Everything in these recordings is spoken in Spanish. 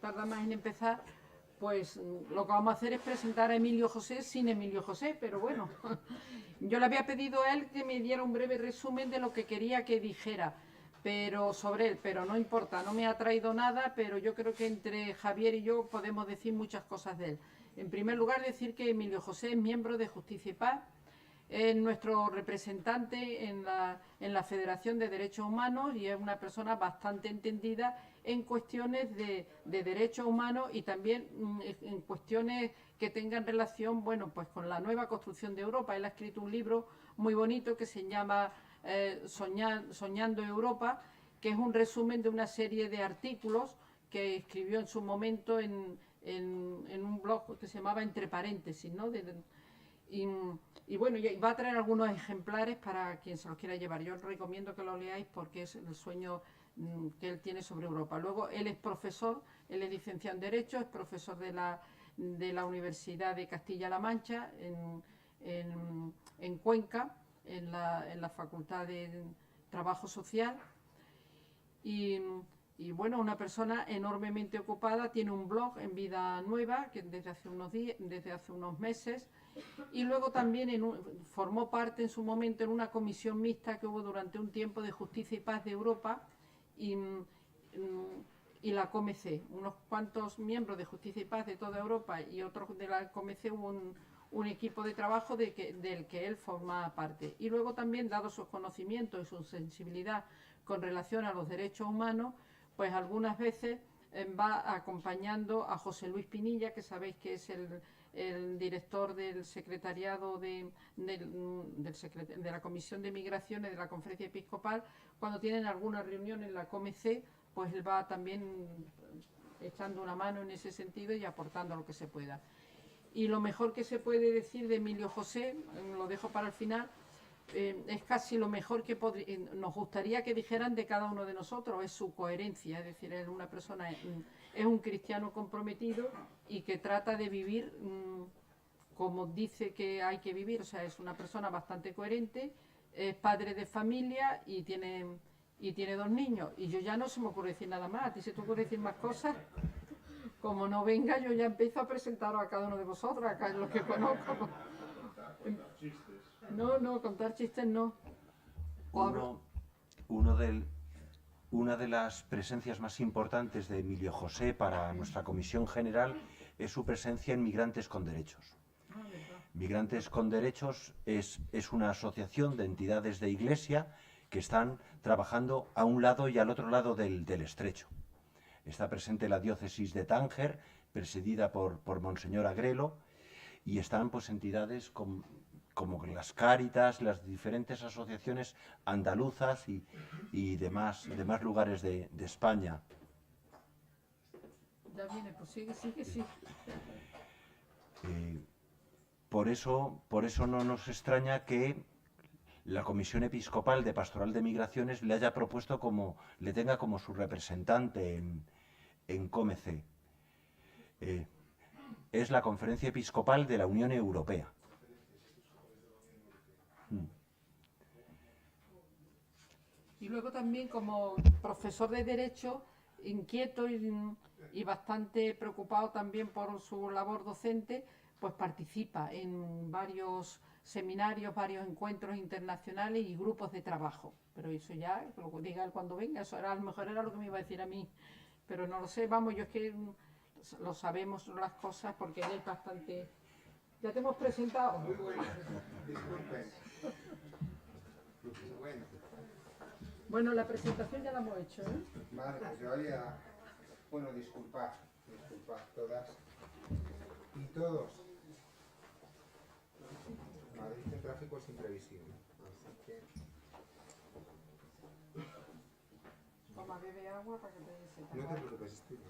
tarda más en empezar, pues lo que vamos a hacer es presentar a Emilio José sin Emilio José, pero bueno, yo le había pedido a él que me diera un breve resumen de lo que quería que dijera sobre él, pero no importa, no me ha traído nada, pero yo creo que entre Javier y yo podemos decir muchas cosas de él. En primer lugar, decir que Emilio José es miembro de Justicia y Paz, es nuestro representante en la Federación de Derechos Humanos y es una persona bastante entendida en cuestiones de derechos humanos y también en cuestiones que tengan relación, bueno, pues con la nueva construcción de Europa. Él ha escrito un libro muy bonito que se llama Soñando Europa, que es un resumen de una serie de artículos que escribió en su momento en un blog que se llamaba Entre Paréntesis, ¿no? Y bueno, va a traer algunos ejemplares para quien se los quiera llevar. Yo os recomiendo que lo leáis porque es el sueño que él tiene sobre Europa. Luego, él es profesor, él es licenciado en Derecho, es profesor de la Universidad de Castilla-La Mancha, en Cuenca, en la Facultad de Trabajo Social. Y bueno, una persona enormemente ocupada, tiene un blog en Vida Nueva que desde hace unos meses, y luego también formó parte en su momento en una comisión mixta que hubo durante un tiempo de Justicia y Paz de Europa y la COMECE. Unos cuantos miembros de Justicia y Paz de toda Europa y otros de la COMECE, hubo un equipo de trabajo del que él forma parte. Y luego también, dado sus conocimientos y su sensibilidad con relación a los derechos humanos, pues algunas veces va acompañando a José Luis Pinilla, que sabéis que es el director del secretariado de la Comisión de Migraciones de la Conferencia Episcopal. Cuando tienen alguna reunión en la COMECE, pues él va también echando una mano en ese sentido y aportando lo que se pueda. Y lo mejor que se puede decir de Emilio José, lo dejo para el final, es casi lo mejor que nos gustaría que dijeran de cada uno de nosotros, es su coherencia. Es decir, es una persona, es un cristiano comprometido y que trata de vivir como dice que hay que vivir. O sea, es una persona bastante coherente, es padre de familia y tiene 2 niños. Y yo ya no se me ocurre decir nada más. ¿A ti se te ocurre decir más cosas? Como no venga, yo ya empiezo a presentaros a cada uno de vosotros, acá los que conozco. No, contar chistes no. Una de las presencias más importantes de Emilio José para nuestra Comisión General es su presencia en Migrantes con Derechos. Migrantes con Derechos es una asociación de entidades de Iglesia que están trabajando a un lado y al otro lado del estrecho. Está presente la diócesis de Tánger, presidida por Monseñor Agrelo, y están pues entidades como las Cáritas, las diferentes asociaciones andaluzas y demás lugares de España. Ya viene, pues sigue. Por eso no nos extraña que la Comisión Episcopal de Pastoral de Migraciones le tenga como su representante en COMECE. Es la Conferencia Episcopal de la Unión Europea. Y luego también, como profesor de Derecho, inquieto y bastante preocupado también por su labor docente, pues participa en varios seminarios, varios encuentros internacionales y grupos de trabajo. Pero eso ya, lo que diga él cuando venga, eso a lo mejor era lo que me iba a decir a mí, pero no lo sé. Vamos, yo es que lo sabemos las cosas porque él es bastante... Ya te hemos presentado. Muy bueno, disculpen. Bueno, la presentación ya la hemos hecho, ¿eh? Vale, pues yo había... Bueno, disculpad todas y todos. Madrid el tráfico es imprevisible, así que... Toma, bebe agua para que te dé sed. No te preocupes, estoy bien.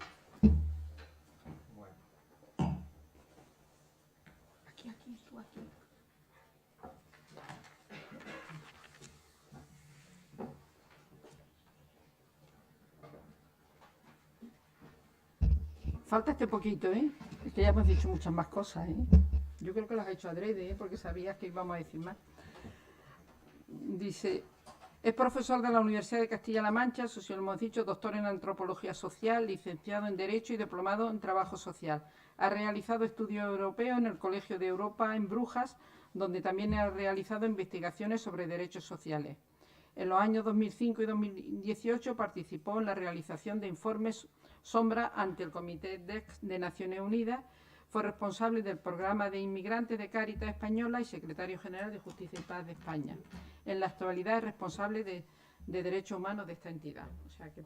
Bueno. Aquí, tú aquí. Falta este poquito, ¿eh? Es que ya hemos dicho muchas más cosas, ¿eh? Yo creo que las has hecho adrede, ¿eh? Porque sabías que íbamos a decir más. Dice, Es profesor de la Universidad de Castilla-La Mancha, eso sí lo hemos dicho, doctor en Antropología Social, licenciado en Derecho y diplomado en Trabajo Social. Ha realizado estudios europeos en el Colegio de Europa en Brujas, donde también ha realizado investigaciones sobre derechos sociales. En los años 2005 y 2018 participó en la realización de informes sombra ante el Comité de Naciones Unidas. Fue responsable del programa de inmigrantes de Cáritas Española y secretario general de Justicia y Paz de España. En la actualidad es responsable de derechos humanos de esta entidad. O sea que,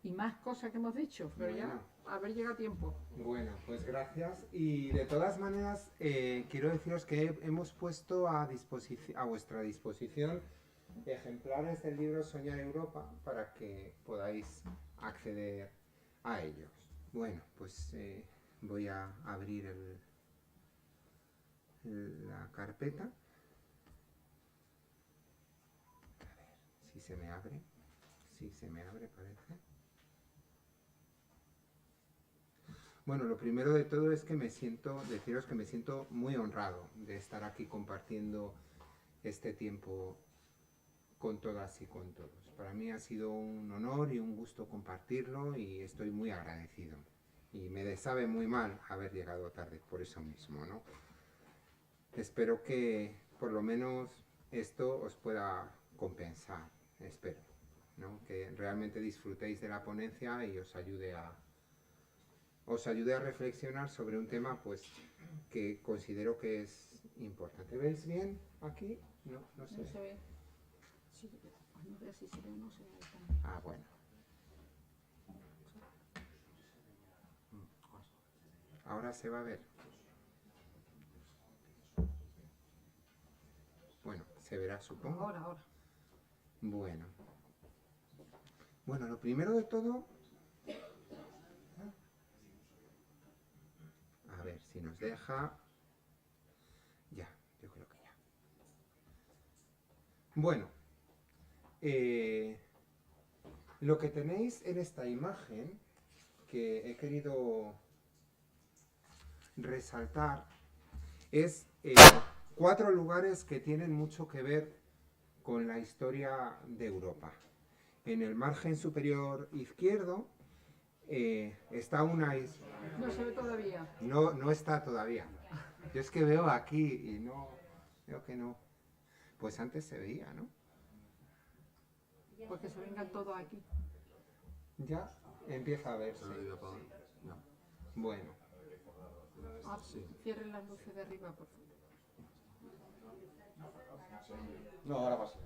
y más cosas que hemos dicho, pero Bueno. ya a ver llega tiempo. Bueno, pues gracias. Y de todas maneras, quiero deciros que hemos puesto a vuestra disposición ejemplares del libro Soñar Europa para que podáis acceder a ellos. Bueno, pues voy a abrir la carpeta. A ver si se me abre. Sí, se me abre, parece. Bueno, lo primero de todo es que deciros que me siento muy honrado de estar aquí compartiendo este tiempo con todas y con todos. Para mí ha sido un honor y un gusto compartirlo y estoy muy agradecido. Y me sabe muy mal haber llegado tarde, por eso mismo, ¿no? Espero que por lo menos esto os pueda compensar, espero, ¿no? Que realmente disfrutéis de la ponencia y os ayude a reflexionar sobre un tema pues que considero que es importante. ¿Veis bien aquí? No sé. No se ve. Sí, no sé si se ve o no se ve también. Ah, bueno. Ahora se va a ver. Bueno, se verá, supongo. Ahora. Bueno, lo primero de todo, a ver si nos deja. Ya, yo creo que ya. Bueno, lo que tenéis en esta imagen, que he querido resaltar, es 4 lugares que tienen mucho que ver con la historia de Europa. En el margen superior izquierdo está una isla. No se ve todavía. No está todavía. Yo es que veo aquí y no, veo que no. Pues antes se veía, ¿no? Porque se vengan todos aquí. Ya empieza a verse. Bueno. Cierren las luces de arriba, por favor. No, ahora pasa.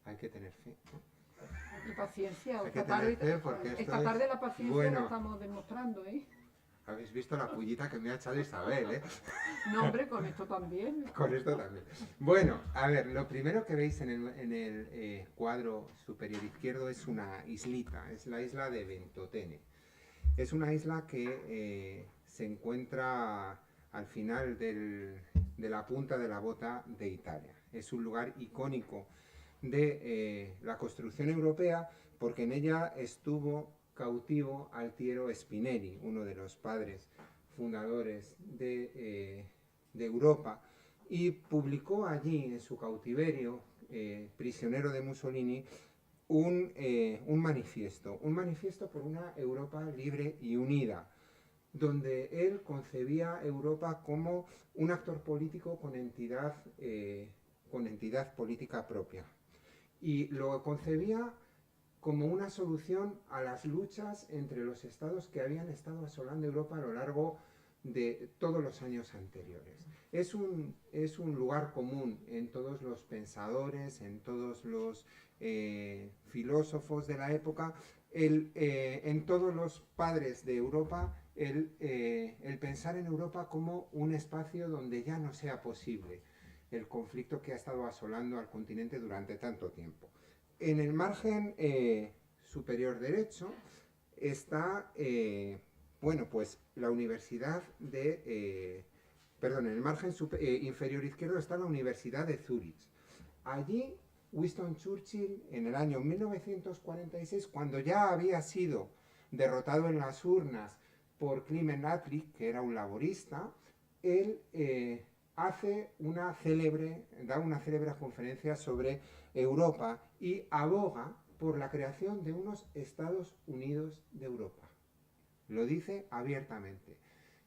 Hay que tener fe, ¿no? Y paciencia. Hay que Esta tener fe porque esto esta es- tarde la paciencia Bueno. la estamos demostrando, ¿eh? Habéis visto la pullita que me ha echado Isabel, ¿eh? No, hombre, con esto también. Con esto también. Bueno, a ver, lo primero que veis en el cuadro superior izquierdo es una islita, es la isla de Ventotene. Es una isla que se encuentra al final de la punta de la bota de Italia. Es un lugar icónico de la construcción europea porque en ella estuvo cautivo Altiero Spinelli, uno de los padres fundadores de Europa, y publicó allí en su cautiverio, prisionero de Mussolini, un manifiesto por una Europa libre y unida, donde él concebía Europa como un actor político con entidad política propia. Y lo concebía como una solución a las luchas entre los estados que habían estado asolando Europa a lo largo de todos los años anteriores. Es un lugar común en todos los pensadores, en todos los filósofos de la época, en todos los padres de Europa, el pensar en Europa como un espacio donde ya no sea posible el conflicto que ha estado asolando al continente durante tanto tiempo. En el margen superior derecho está, pues la Universidad de... en el margen inferior izquierdo está la Universidad de Zúrich. Allí Winston Churchill, en el año 1946, cuando ya había sido derrotado en las urnas por Clement Attlee, que era un laborista, él da una célebre conferencia sobre Europa y aboga por la creación de unos Estados Unidos de Europa. Lo dice abiertamente.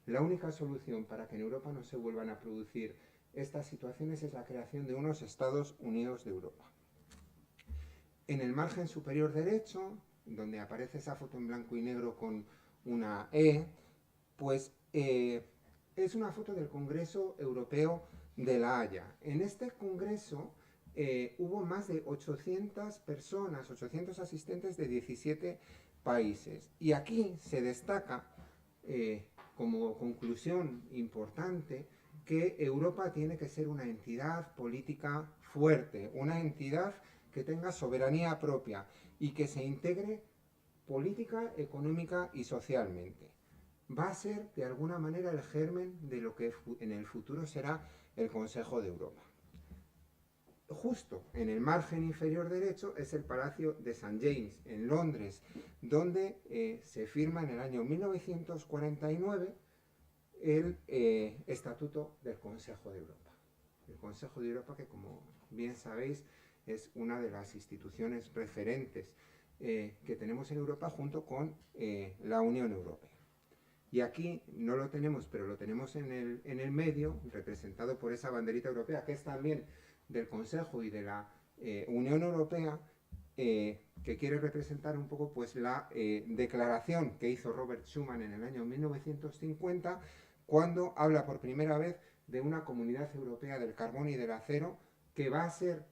La única solución para que en Europa no se vuelvan a producir estas situaciones es la creación de unos Estados Unidos de Europa. En el margen superior derecho, donde aparece esa foto en blanco y negro con una E, pues es una foto del Congreso Europeo de La Haya. En este congreso hubo más de 800 personas, 800 asistentes de 17 países. Y aquí se destaca como conclusión importante que Europa tiene que ser una entidad política fuerte, una entidad que tenga soberanía propia y que se integre política, económica y socialmente. Va a ser de alguna manera el germen de lo que en el futuro será el Consejo de Europa. Justo en el margen inferior derecho es el Palacio de St. James en Londres, donde se firma en el año 1949 el Estatuto del Consejo de Europa. El Consejo de Europa, que como bien sabéis es una de las instituciones referentes que tenemos en Europa junto con la Unión Europea. Y aquí no lo tenemos, pero lo tenemos en el medio, representado por esa banderita europea, que es también del Consejo y de la Unión Europea, que quiere representar un poco pues la declaración que hizo Robert Schuman en el año 1950, cuando habla por primera vez de una comunidad europea del carbón y del acero que va a ser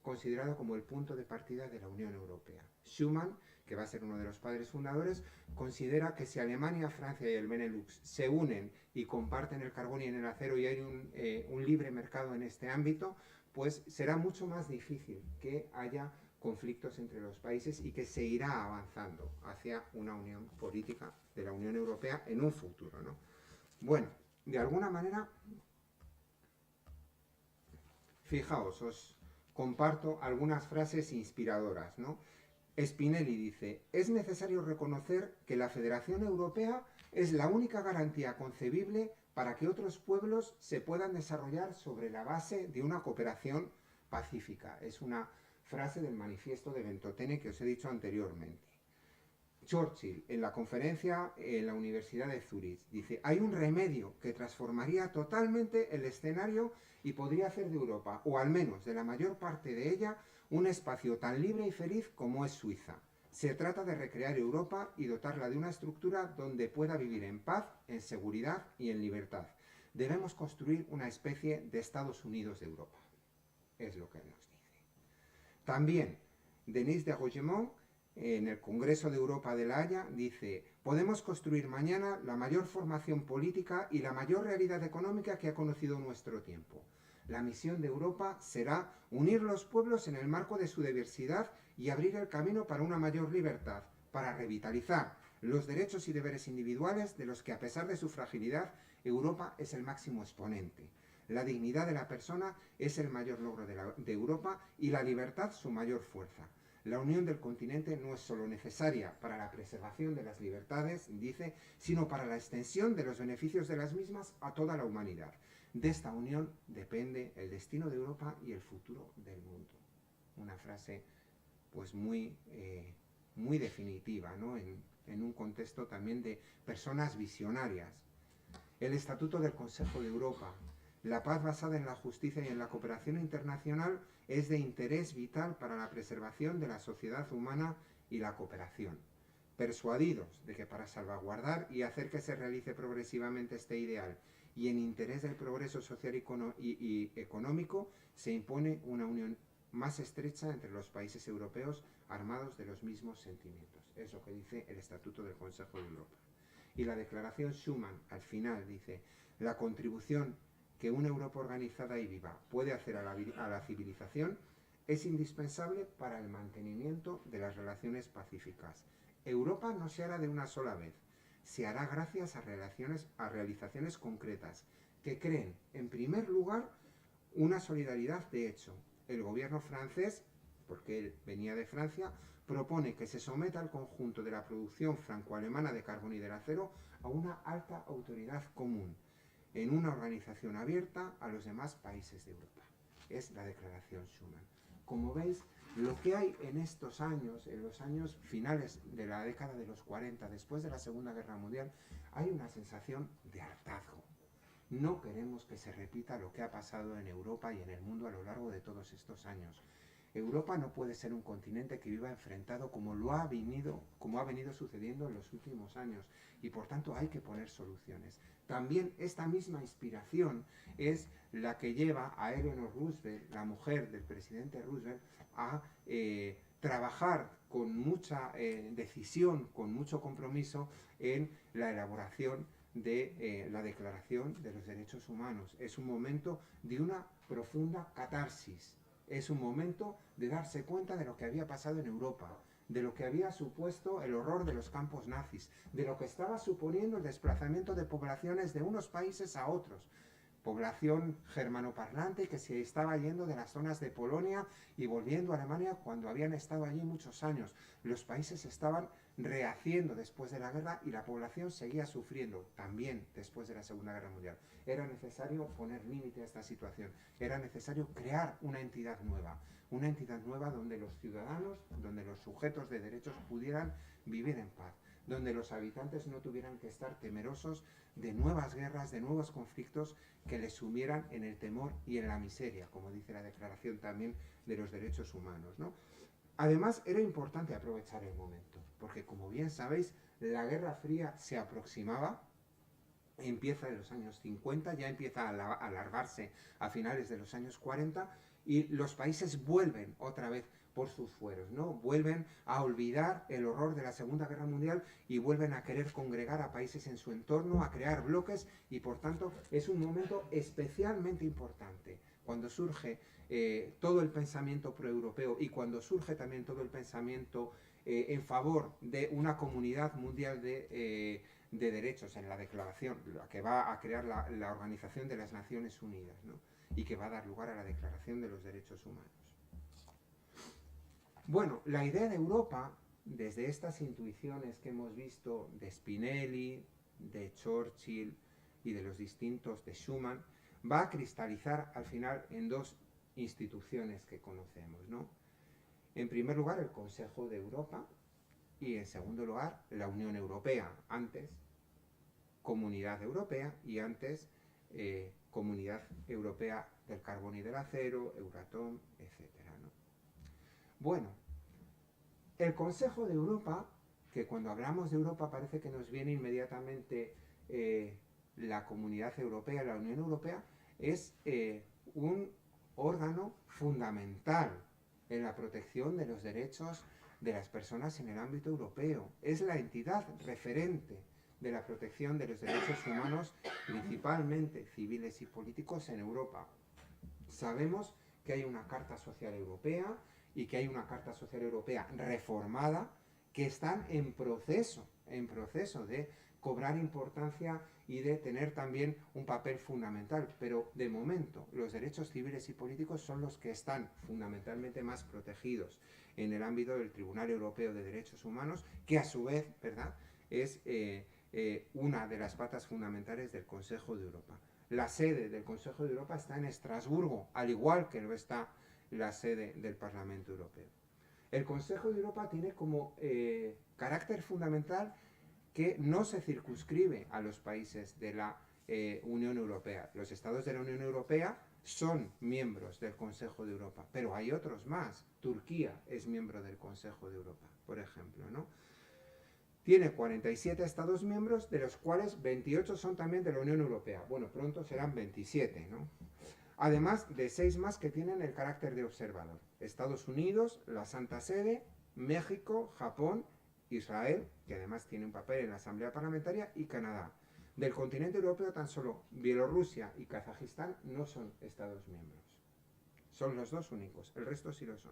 considerado como el punto de partida de la Unión Europea. Schuman, que va a ser uno de los padres fundadores, considera que si Alemania, Francia y el Benelux se unen y comparten el carbón y el acero y hay un libre mercado en este ámbito, pues será mucho más difícil que haya conflictos entre los países y que se irá avanzando hacia una unión política de la Unión Europea en un futuro, ¿no? Bueno, de alguna manera, fijaos, os comparto algunas frases inspiradoras, ¿no? Spinelli dice: es necesario reconocer que la Federación Europea es la única garantía concebible para que otros pueblos se puedan desarrollar sobre la base de una cooperación pacífica. Es una frase del manifiesto de Ventotene que os he dicho anteriormente. Churchill, en la conferencia en la Universidad de Zúrich, dice: hay un remedio que transformaría totalmente el escenario y podría hacer de Europa, o al menos de la mayor parte de ella, un espacio tan libre y feliz como es Suiza. Se trata de recrear Europa y dotarla de una estructura donde pueda vivir en paz, en seguridad y en libertad. Debemos construir una especie de Estados Unidos de Europa. Es lo que nos dice. También, Denis de Rougemont, en el Congreso de Europa de La Haya, dice: podemos construir mañana la mayor formación política y la mayor realidad económica que ha conocido nuestro tiempo. La misión de Europa será unir los pueblos en el marco de su diversidad y abrir el camino para una mayor libertad, para revitalizar los derechos y deberes individuales de los que, a pesar de su fragilidad, Europa es el máximo exponente. La dignidad de la persona es el mayor logro de Europa y la libertad su mayor fuerza. La unión del continente no es solo necesaria para la preservación de las libertades, dice, sino para la extensión de los beneficios de las mismas a toda la humanidad. De esta unión depende el destino de Europa y el futuro del mundo. Una frase pues muy definitiva, ¿no? En un contexto también de personas visionarias. El Estatuto del Consejo de Europa. La paz basada en la justicia y en la cooperación internacional es de interés vital para la preservación de la sociedad humana y la cooperación. Persuadidos de que para salvaguardar y hacer que se realice progresivamente este ideal y en interés del progreso social y económico, se impone una unión más estrecha entre los países europeos armados de los mismos sentimientos. Es lo que dice el Estatuto del Consejo de Europa. Y la Declaración Schuman, al final, dice: la contribución que una Europa organizada y viva puede hacer a la civilización es indispensable para el mantenimiento de las relaciones pacíficas. Europa no se hará de una sola vez, se hará gracias a realizaciones concretas que creen, en primer lugar, una solidaridad de hecho. El gobierno francés, porque él venía de Francia, propone que se someta al conjunto de la producción franco-alemana de carbón y del acero a una alta autoridad común. en una organización abierta a los demás países de Europa. Es la Declaración Schuman. Como veis, lo que hay en estos años, en los años finales de la década de los 40, después de la Segunda Guerra Mundial, hay una sensación de hartazgo. No queremos que se repita lo que ha pasado en Europa y en el mundo a lo largo de todos estos años. Europa no puede ser un continente que viva enfrentado como ha venido sucediendo en los últimos años, y por tanto hay que poner soluciones. También esta misma inspiración es la que lleva a Eleanor Roosevelt, la mujer del presidente Roosevelt, a trabajar con mucha decisión, con mucho compromiso en la elaboración de la Declaración de los Derechos Humanos. Es un momento de una profunda catarsis. Es un momento de darse cuenta de lo que había pasado en Europa, de lo que había supuesto el horror de los campos nazis, de lo que estaba suponiendo el desplazamiento de poblaciones de unos países a otros. Población germanoparlante que se estaba yendo de las zonas de Polonia y volviendo a Alemania cuando habían estado allí muchos años. Los países estaban rehaciendo después de la guerra y la población seguía sufriendo también después de la Segunda Guerra Mundial. Era necesario poner límite a esta situación. Era necesario crear una entidad nueva donde los ciudadanos, donde los sujetos de derechos pudieran vivir en paz, donde los habitantes no tuvieran que estar temerosos de nuevas guerras, de nuevos conflictos que les sumieran en el temor y en la miseria, como dice la Declaración también de los Derechos Humanos, ¿no? Además, era importante aprovechar el momento, porque como bien sabéis, la Guerra Fría se aproximaba, empieza en los años 50, ya empieza a alargarse a finales de los años 40, y los países vuelven otra vez por sus fueros, ¿no? Vuelven a olvidar el horror de la Segunda Guerra Mundial y vuelven a querer congregar a países en su entorno, a crear bloques, y por tanto es un momento especialmente importante cuando surge todo el pensamiento proeuropeo y cuando surge también todo el pensamiento en favor de una comunidad mundial de derechos en la declaración, la que va a crear la Organización de las Naciones Unidas, ¿no? Y que va a dar lugar a la Declaración de los Derechos Humanos. Bueno, la idea de Europa, desde estas intuiciones que hemos visto de Spinelli, de Churchill y de los distintos de Schuman, va a cristalizar al final en dos instituciones que conocemos, ¿no? En primer lugar, el Consejo de Europa, y en segundo lugar, la Unión Europea, antes Comunidad Europea y antes Comunidad Europea del Carbón y del Acero, Euratom, etcétera, ¿no? Bueno, el Consejo de Europa, que cuando hablamos de Europa parece que nos viene inmediatamente la Comunidad Europea, la Unión Europea, es un órgano fundamental en la protección de los derechos de las personas en el ámbito europeo. Es la entidad referente de la protección de los derechos humanos, principalmente civiles y políticos, en Europa. Sabemos que hay una Carta Social Europea y que hay una Carta Social Europea reformada que están en proceso de cobrar importancia y de tener también un papel fundamental, pero de momento los derechos civiles y políticos son los que están fundamentalmente más protegidos en el ámbito del Tribunal Europeo de Derechos Humanos, que a su vez, ¿verdad?, es una de las patas fundamentales del Consejo de Europa. La sede del Consejo de Europa está en Estrasburgo, al igual que lo está la sede del Parlamento Europeo. El Consejo de Europa tiene como carácter fundamental que no se circunscribe a los países de la Unión Europea. Los estados de la Unión Europea son miembros del Consejo de Europa, pero hay otros más. Turquía es miembro del Consejo de Europa, por ejemplo, ¿no? Tiene 47 estados miembros, de los cuales 28 son también de la Unión Europea. Bueno, pronto serán 27, ¿no? Además de 6 más que tienen el carácter de observador. Estados Unidos, la Santa Sede, México, Japón, Israel, que además tiene un papel en la Asamblea Parlamentaria, y Canadá. Del continente europeo tan solo Bielorrusia y Kazajistán no son estados miembros. Son los dos únicos, el resto sí lo son.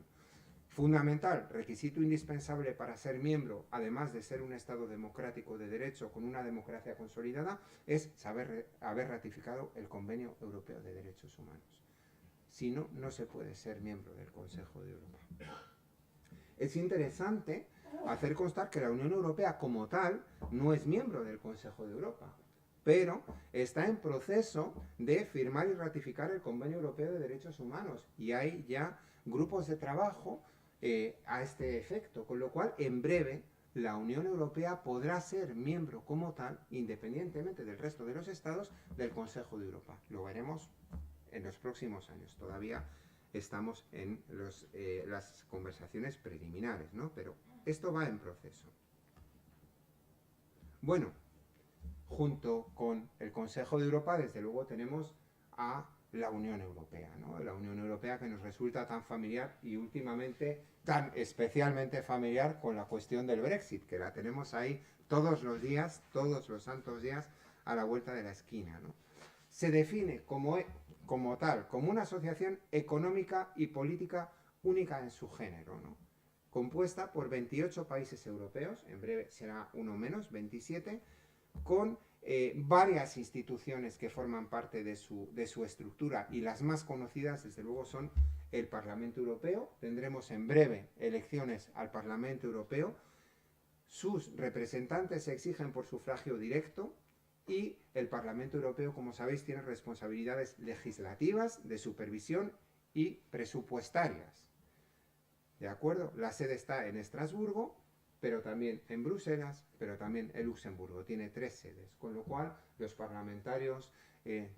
Fundamental, requisito indispensable para ser miembro, además de ser un Estado democrático de derecho con una democracia consolidada, es haber ratificado el Convenio Europeo de Derechos Humanos. Si no, no se puede ser miembro del Consejo de Europa. Es interesante hacer constar que la Unión Europea como tal no es miembro del Consejo de Europa. pero está en proceso de firmar y ratificar el Convenio Europeo de Derechos Humanos y hay ya grupos de trabajo a este efecto, con lo cual en breve la Unión Europea podrá ser miembro como tal, independientemente del resto de los estados, del Consejo de Europa. Lo veremos en los próximos años. Todavía estamos en las conversaciones preliminares, ¿no? Pero esto va en proceso. Bueno, junto con el Consejo de Europa, desde luego tenemos a la Unión Europea, ¿no? La Unión Europea que nos resulta tan familiar y últimamente tan especialmente familiar con la cuestión del Brexit, que la tenemos ahí todos los días, todos los santos días, a la vuelta de la esquina, ¿no? Se define como tal, como una asociación económica y política única en su género, ¿no? Compuesta por 28 países europeos, en breve será uno menos, 27, con varias instituciones que forman parte de su estructura, y las más conocidas desde luego son el Parlamento Europeo. Tendremos en breve elecciones al Parlamento Europeo, sus representantes se exigen por sufragio directo y el Parlamento Europeo, como sabéis, tiene responsabilidades legislativas, de supervisión y presupuestarias. ¿De acuerdo? La sede está en Estrasburgo, pero también en Bruselas, pero también en Luxemburgo. Tiene 3 sedes, con lo cual los parlamentarios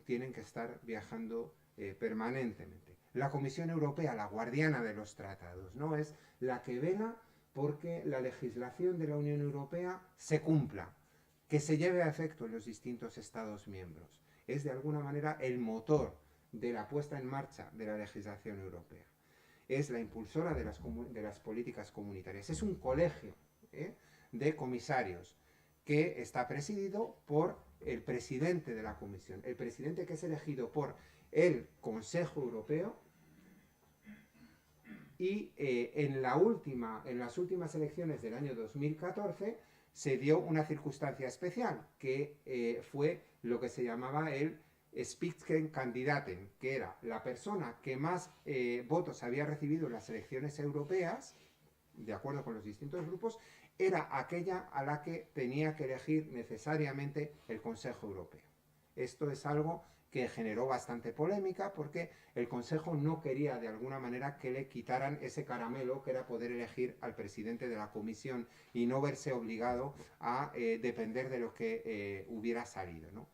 tienen que estar viajando permanentemente. La Comisión Europea, la guardiana de los tratados, ¿no? Es la que vela porque la legislación de la Unión Europea se cumpla, que se lleve a efecto en los distintos Estados miembros. Es de alguna manera el motor de la puesta en marcha de la legislación europea. Es la impulsora de las políticas comunitarias. Es un colegio de comisarios que está presidido por el presidente de la Comisión, el presidente que es elegido por el Consejo Europeo, y en las últimas elecciones del año 2014 se dio una circunstancia especial, que fue lo que se llamaba el Spitzenkandidaten, que era la persona que más votos había recibido en las elecciones europeas, de acuerdo con los distintos grupos, era aquella a la que tenía que elegir necesariamente el Consejo Europeo. Esto es algo que generó bastante polémica porque el Consejo no quería de alguna manera que le quitaran ese caramelo que era poder elegir al presidente de la Comisión y no verse obligado a depender de lo que hubiera salido, ¿no?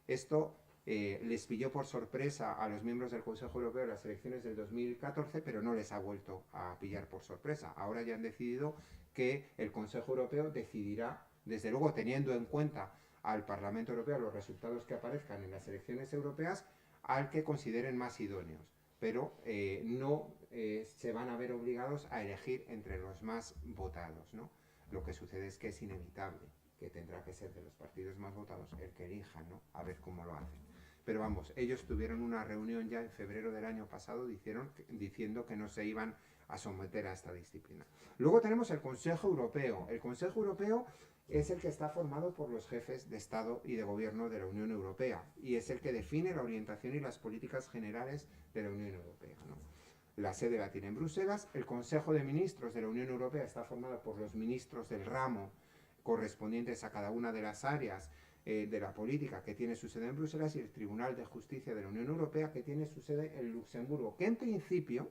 Esto les pilló por sorpresa a los miembros del Consejo Europeo en las elecciones del 2014, pero no les ha vuelto a pillar por sorpresa. Ahora ya han decidido que el Consejo Europeo decidirá, desde luego teniendo en cuenta al Parlamento Europeo los resultados que aparezcan en las elecciones europeas, al que consideren más idóneos, pero no se van a ver obligados a elegir entre los más votados, ¿no? Lo que sucede es que es inevitable que tendrá que ser de los partidos más votados el que elijan, ¿no? A ver cómo lo hacen. Pero vamos, ellos tuvieron una reunión ya en febrero del año pasado diciendo que no se iban a someter a esta disciplina. Luego tenemos el Consejo Europeo. El Consejo Europeo es el que está formado por los jefes de Estado y de Gobierno de la Unión Europea y es el que define la orientación y las políticas generales de la Unión Europea, ¿no? La sede la tiene en Bruselas. El Consejo de Ministros de la Unión Europea está formado por los ministros del ramo correspondientes a cada una de las áreas de la política, que tiene su sede en Bruselas, y el Tribunal de Justicia de la Unión Europea, que tiene su sede en Luxemburgo, que en principio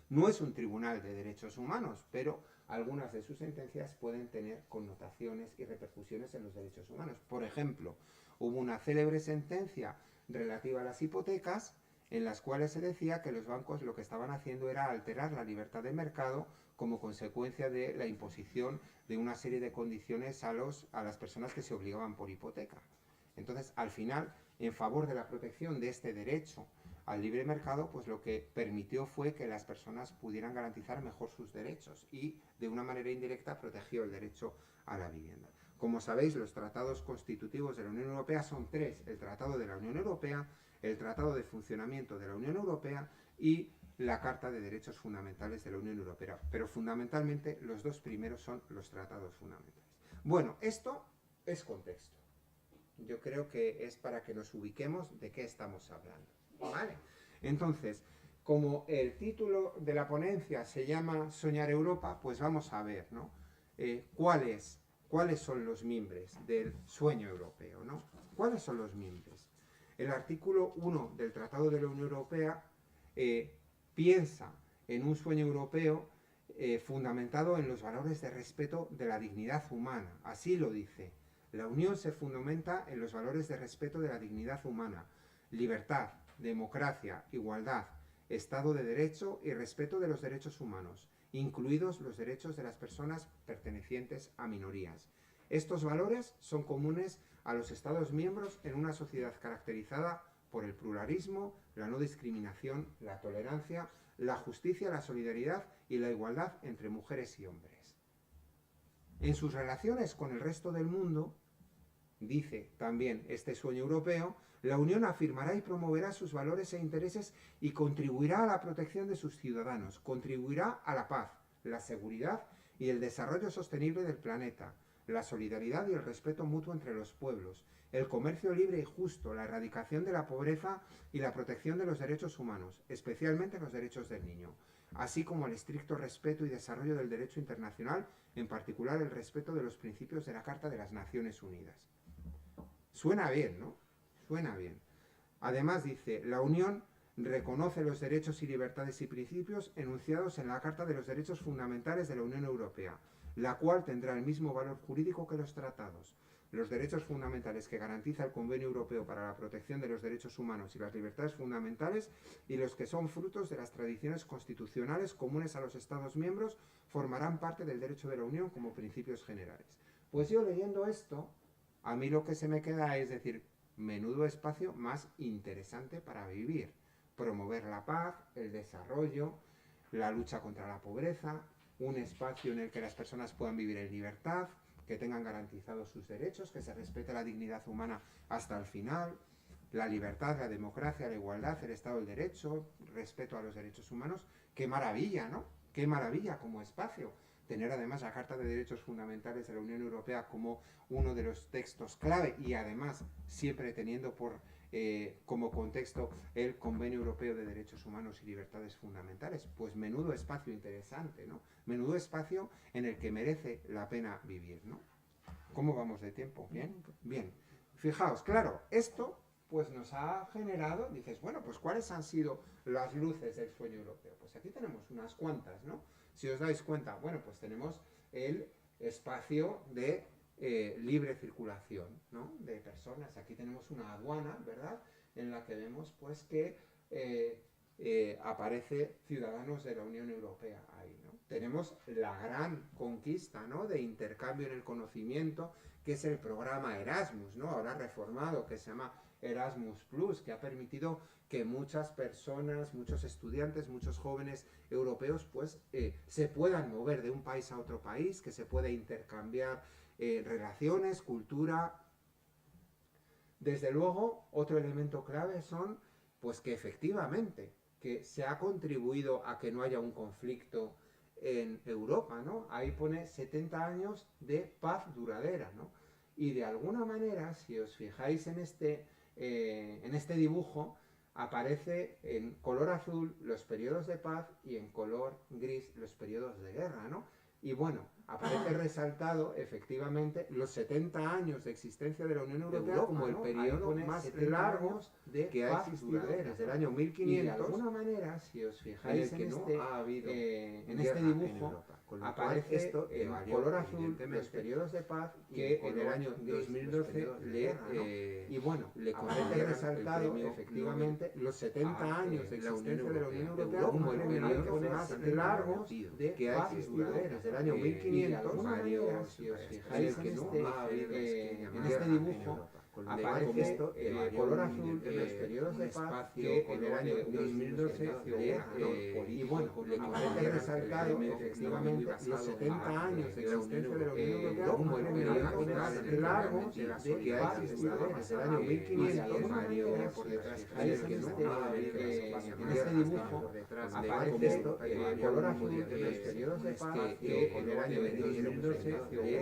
no es un tribunal de derechos humanos, pero algunas de sus sentencias pueden tener connotaciones y repercusiones en los derechos humanos. Por ejemplo, hubo una célebre sentencia relativa a las hipotecas, en las cuales se decía que los bancos lo que estaban haciendo era alterar la libertad de mercado como consecuencia de la imposición de una serie de condiciones a las personas que se obligaban por hipoteca. Entonces, al final, en favor de la protección de este derecho al libre mercado, pues lo que permitió fue que las personas pudieran garantizar mejor sus derechos y, de una manera indirecta, protegió el derecho a la vivienda. Como sabéis, los tratados constitutivos de la Unión Europea son 3. El Tratado de la Unión Europea, el Tratado de Funcionamiento de la Unión Europea y la Carta de Derechos Fundamentales de la Unión Europea. Pero fundamentalmente los 2 primeros son los tratados fundamentales. Bueno, esto es contexto. Yo creo que es para que nos ubiquemos de qué estamos hablando, ¿vale? Entonces, como el título de la ponencia se llama Soñar Europa, pues vamos a ver, ¿no? ¿Cuál es ¿cuáles son los mimbres del sueño europeo, ¿no? ¿Cuáles son los mimbres? El artículo 1 del Tratado de la Unión Europea piensa en un sueño europeo fundamentado en los valores de respeto de la dignidad humana. Así lo dice. La Unión se fundamenta en los valores de respeto de la dignidad humana, libertad, democracia, igualdad, Estado de Derecho y respeto de los derechos humanos, incluidos los derechos de las personas pertenecientes a minorías. Estos valores son comunes a los Estados miembros en una sociedad caracterizada por el pluralismo, la no discriminación, la tolerancia, la justicia, la solidaridad y la igualdad entre mujeres y hombres. En sus relaciones con el resto del mundo, dice también este sueño europeo, la Unión afirmará y promoverá sus valores e intereses y contribuirá a la protección de sus ciudadanos, contribuirá a la paz, la seguridad y el desarrollo sostenible del planeta, la solidaridad y el respeto mutuo entre los pueblos, el comercio libre y justo, la erradicación de la pobreza y la protección de los derechos humanos, especialmente los derechos del niño, así como el estricto respeto y desarrollo del derecho internacional, en particular el respeto de los principios de la Carta de las Naciones Unidas. Suena bien, ¿no? Suena bien. Además dice, la Unión reconoce los derechos y libertades y principios enunciados en la Carta de los Derechos Fundamentales de la Unión Europea, la cual tendrá el mismo valor jurídico que los tratados. Los derechos fundamentales que garantiza el Convenio Europeo para la Protección de los Derechos Humanos y las Libertades Fundamentales y los que son frutos de las tradiciones constitucionales comunes a los Estados miembros formarán parte del derecho de la Unión como principios generales. Pues yo leyendo esto, a mí lo que se me queda es decir, menudo espacio más interesante para vivir. Promover la paz, el desarrollo, la lucha contra la pobreza, un espacio en el que las personas puedan vivir en libertad, que tengan garantizados sus derechos, que se respete la dignidad humana hasta el final, la libertad, la democracia, la igualdad, el Estado del Derecho, respeto a los derechos humanos. ¡Qué maravilla!, ¿no? ¡Qué maravilla como espacio! Tener además la Carta de Derechos Fundamentales de la Unión Europea como uno de los textos clave y además siempre teniendo como contexto el Convenio Europeo de Derechos Humanos y Libertades Fundamentales. Pues menudo espacio interesante, ¿no? Menudo espacio en el que merece la pena vivir, ¿no? ¿Cómo vamos de tiempo? ¿Bien? Bien. Fijaos, claro, esto pues nos ha generado, dices, bueno, pues ¿cuáles han sido las luces del sueño europeo? Pues aquí tenemos unas cuantas, ¿no? Si os dais cuenta, bueno, pues tenemos el espacio de libre circulación, ¿no? De personas. Aquí tenemos una aduana, ¿verdad? En la que vemos, pues, que aparece ciudadanos de la Unión Europea ahí, ¿no? Tenemos la gran conquista, ¿no? De intercambio en el conocimiento, que es el programa Erasmus, ¿no? Ahora reformado, que se llama Erasmus Plus, que ha permitido que muchas personas, muchos estudiantes, muchos jóvenes europeos, pues se puedan mover de un país a otro país, que se pueda intercambiar relaciones, cultura. Desde luego, otro elemento clave son, pues que efectivamente, que se ha contribuido a que no haya un conflicto en Europa, ¿no? Ahí pone 70 años de paz duradera, ¿no? Y de alguna manera, si os fijáis en este dibujo, aparece en color azul los periodos de paz y en color gris los periodos de guerra, ¿no? Y bueno, aparece resaltado efectivamente los 70 años de existencia de la Unión Europea como el periodo más largo que ha existido desde el año 1500. Y de alguna manera, si os fijáis en este dibujo, aparece esto en color azul los periodos de paz que en el año 2012 y bueno, le aparece resaltado efectivamente los 70 años de existencia de la Unión Europea como el periodo más largo que ha existido desde el año 1500. Si os fijáis en este dibujo, aparece esto en color azul en los periodos de paz que en el año 2012 y bueno, le aparece resaltado efectivamente los 70 años de existencia de la Unión Europea como el periodo más largo que ha existido desde el año 1500. Por detrás, en este dibujo aparece esto en color azul en los periodos de paz que en el año 2012 y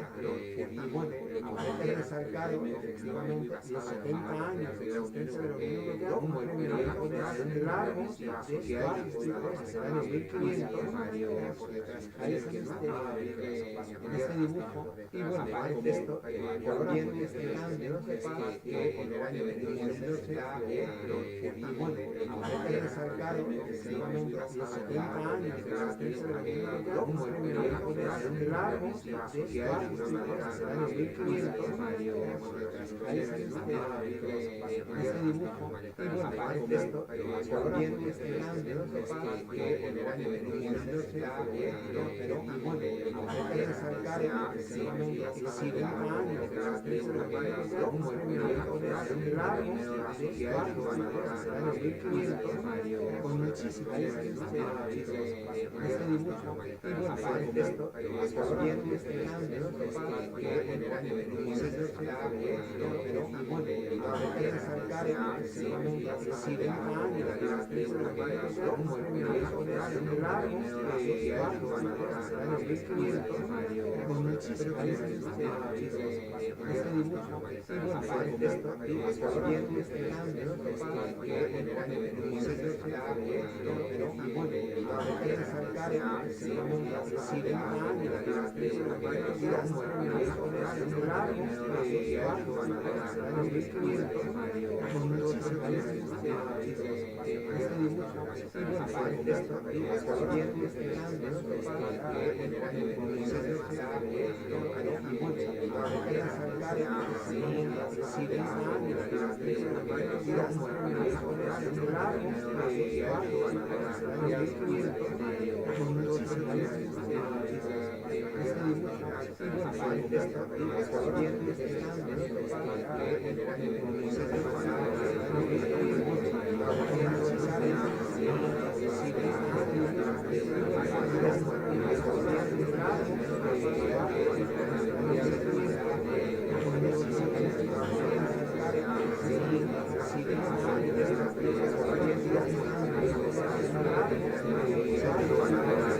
bueno, le aparece resaltado efectivamente los 70 años de existencia de la Unión Europea como el periodo de largos de sociedades distintas hasta el año 1500. Ahí existe en este dibujo, y bueno, parece esto, volviendo este cambio que en el año 1500 se da, y bueno, hay que resaltar efectivamente los 70 años de existencia de la Unión Europea como el periodo de largos de sociedades distintas hasta el año 1500. Ahí existe en este dibujo, y bueno, parece esto, volviendo este cambio que en el año 1500 se da, y bueno, hay que resaltar efectivamente los 70 años de existencia de la Unión Europea como el periodo de largos de sociedades distintas hasta el año 1500, con muchísimas diferencias en este dibujo, y bueno, parece esto, volviendo este cambio que en el año 1500 se da, y bueno, hay que resaltar efectivamente los 70 años de existencia de la Unión Europea como el periodo de largos de sociedades distintas hasta el año 1500, con muchísimas diferencias en este dibujo, y bueno, parece esto, volviendo este cambio que en el año 1500 se da, y bueno, hay que resaltar efectivamente los 70 años de existencia de la Unión Europea como el periodo de largos de sociedades distintas hasta el año 1500, con muchísimas diferencias en este dibujo, y bueno, parece esto, volviendo este cambio que en el año 1500 se da, y bueno, hay que resaltar efectivamente los 70 años de existencia de la Unión Europea como el periodo de largos de sociedades distintas hasta el año 1500, con muchísimas diferencias en este dibujo, y bueno, parece esto, volviendo este cambio que en el año 1500 se da, y bueno, hay que resaltar efectivamente los 70 años de existencia de la Unión Europea como el periodo de largos de sociedades distintas hasta el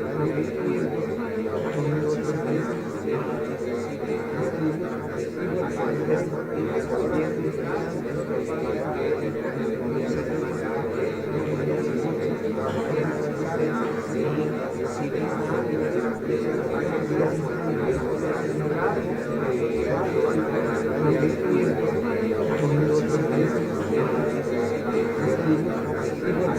año 1500, con muchísimas diferencias.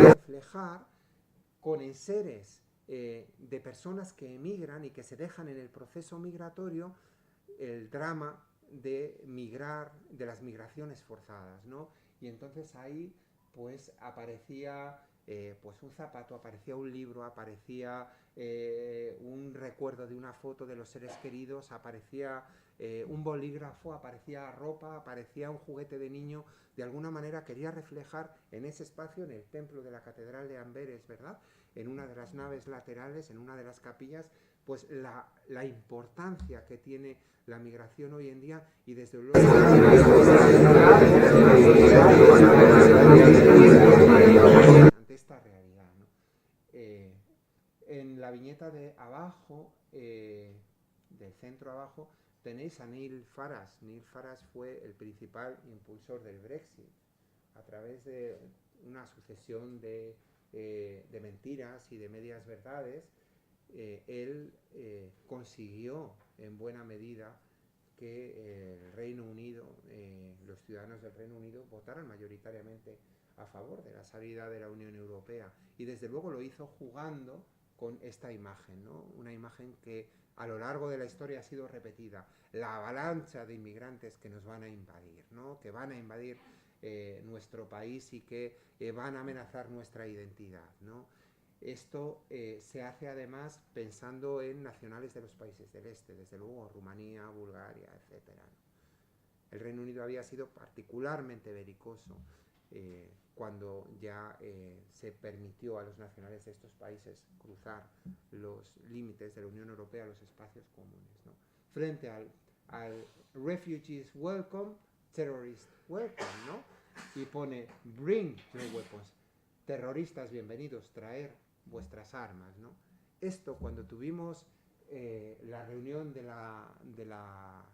Reflejar con enseres de personas que emigran y que se dejan en el proceso migratorio el drama de migrar, de las migraciones forzadas, ¿no? Y entonces ahí pues aparecía pues un zapato, aparecía un libro, aparecía un recuerdo de una foto de los seres queridos, aparecía un bolígrafo, aparecía ropa, aparecía un juguete de niño. De alguna manera quería reflejar en ese espacio, en el templo de la Catedral de Amberes, ¿verdad?, en una de las naves laterales, en una de las capillas, pues la importancia que tiene la migración hoy en día, y desde luego ante esta realidad, ¿no? En la viñeta de abajo, del centro abajo, tenéis a Neil Farage. Neil Farage fue el principal impulsor del Brexit a través de una sucesión de mentiras y de medias verdades. Él consiguió en buena medida que el Reino Unido, los ciudadanos del Reino Unido votaran mayoritariamente a favor de la salida de la Unión Europea, y desde luego lo hizo jugando con esta imagen, ¿no? Una imagen que a lo largo de la historia ha sido repetida: la avalancha de inmigrantes que nos van a invadir, ¿no?, que van a invadir nuestro país y que van a amenazar nuestra identidad, ¿no? Esto se hace además pensando en nacionales de los países del este, desde luego Rumanía, Bulgaria, etc. El Reino Unido había sido particularmente belicoso cuando ya se permitió a los nacionales de estos países cruzar los límites de la Unión Europea, los espacios comunes, ¿no? Frente al refugees welcome, terrorists welcome, ¿no? Y pone bring your weapons, terroristas bienvenidos, traer vuestras armas, ¿no? Esto, cuando tuvimos la reunión de la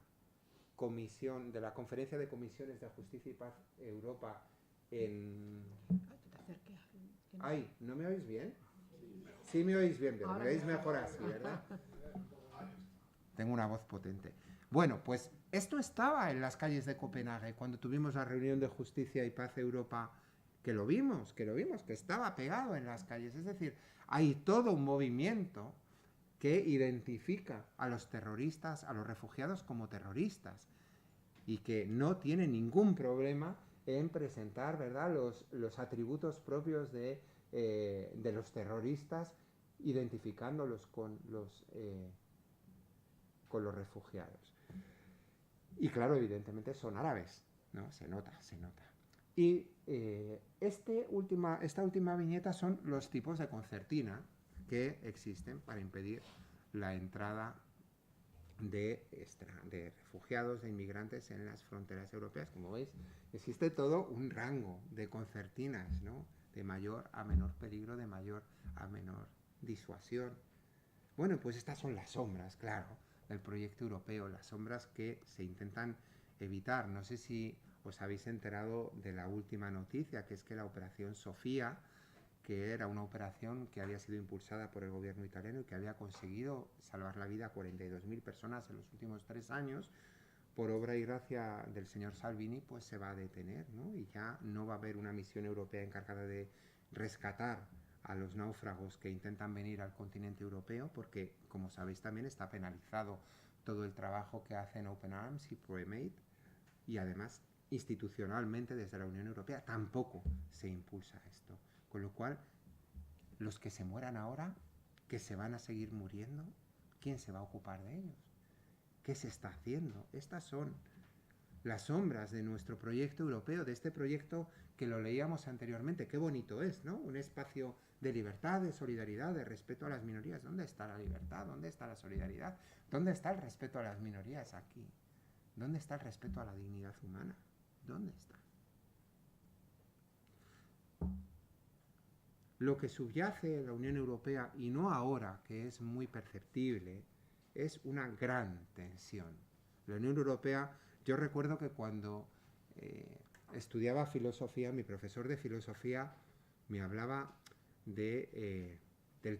comisión, de la Conferencia de Comisiones de Justicia y Paz Europa en... Ay, ¿no me oís bien? Sí me oís bien, pero me oís mejor así, ¿verdad? Tengo una voz potente. Bueno, pues esto estaba en las calles de Copenhague cuando tuvimos la reunión de Justicia y Paz Europa, que lo vimos, que estaba pegado en las calles. Es decir, hay todo un movimiento que identifica a los terroristas, a los refugiados como terroristas, y que no tiene ningún problema en presentar, ¿verdad?, los atributos propios de los terroristas, identificándolos con los refugiados. Y claro, evidentemente son árabes, ¿no? Se nota. Y esta última viñeta son los tipos de concertina que existen para impedir la entrada de refugiados, de inmigrantes en las fronteras europeas. Como veis, existe todo un rango de concertinas, ¿no?, de mayor a menor peligro, de mayor a menor disuasión. Bueno, pues estas son las sombras, claro, del proyecto europeo, las sombras que se intentan evitar. No sé si os habéis enterado de la última noticia, que es que la Operación Sofía, que era una operación que había sido impulsada por el gobierno italiano y que había conseguido salvar la vida a 42.000 personas en los últimos 3 años, por obra y gracia del señor Salvini, pues se va a detener, ¿no? Y ya no va a haber una misión europea encargada de rescatar a los náufragos que intentan venir al continente europeo, porque, como sabéis, también está penalizado todo el trabajo que hacen Open Arms y ProMate, y además institucionalmente desde la Unión Europea tampoco se impulsa esto. Con lo cual, los que se mueran ahora, que se van a seguir muriendo, ¿quién se va a ocupar de ellos? ¿Qué se está haciendo? Estas son las sombras de nuestro proyecto europeo, de este proyecto que lo leíamos anteriormente. Qué bonito es, ¿no? Un espacio de libertad, de solidaridad, de respeto a las minorías. ¿Dónde está la libertad? ¿Dónde está la solidaridad? ¿Dónde está el respeto a las minorías aquí? ¿Dónde está el respeto a la dignidad humana? ¿Dónde está? Lo que subyace en la Unión Europea, y no ahora, que es muy perceptible, es una gran tensión. La Unión Europea, yo recuerdo que cuando estudiaba filosofía, mi profesor de filosofía me hablaba del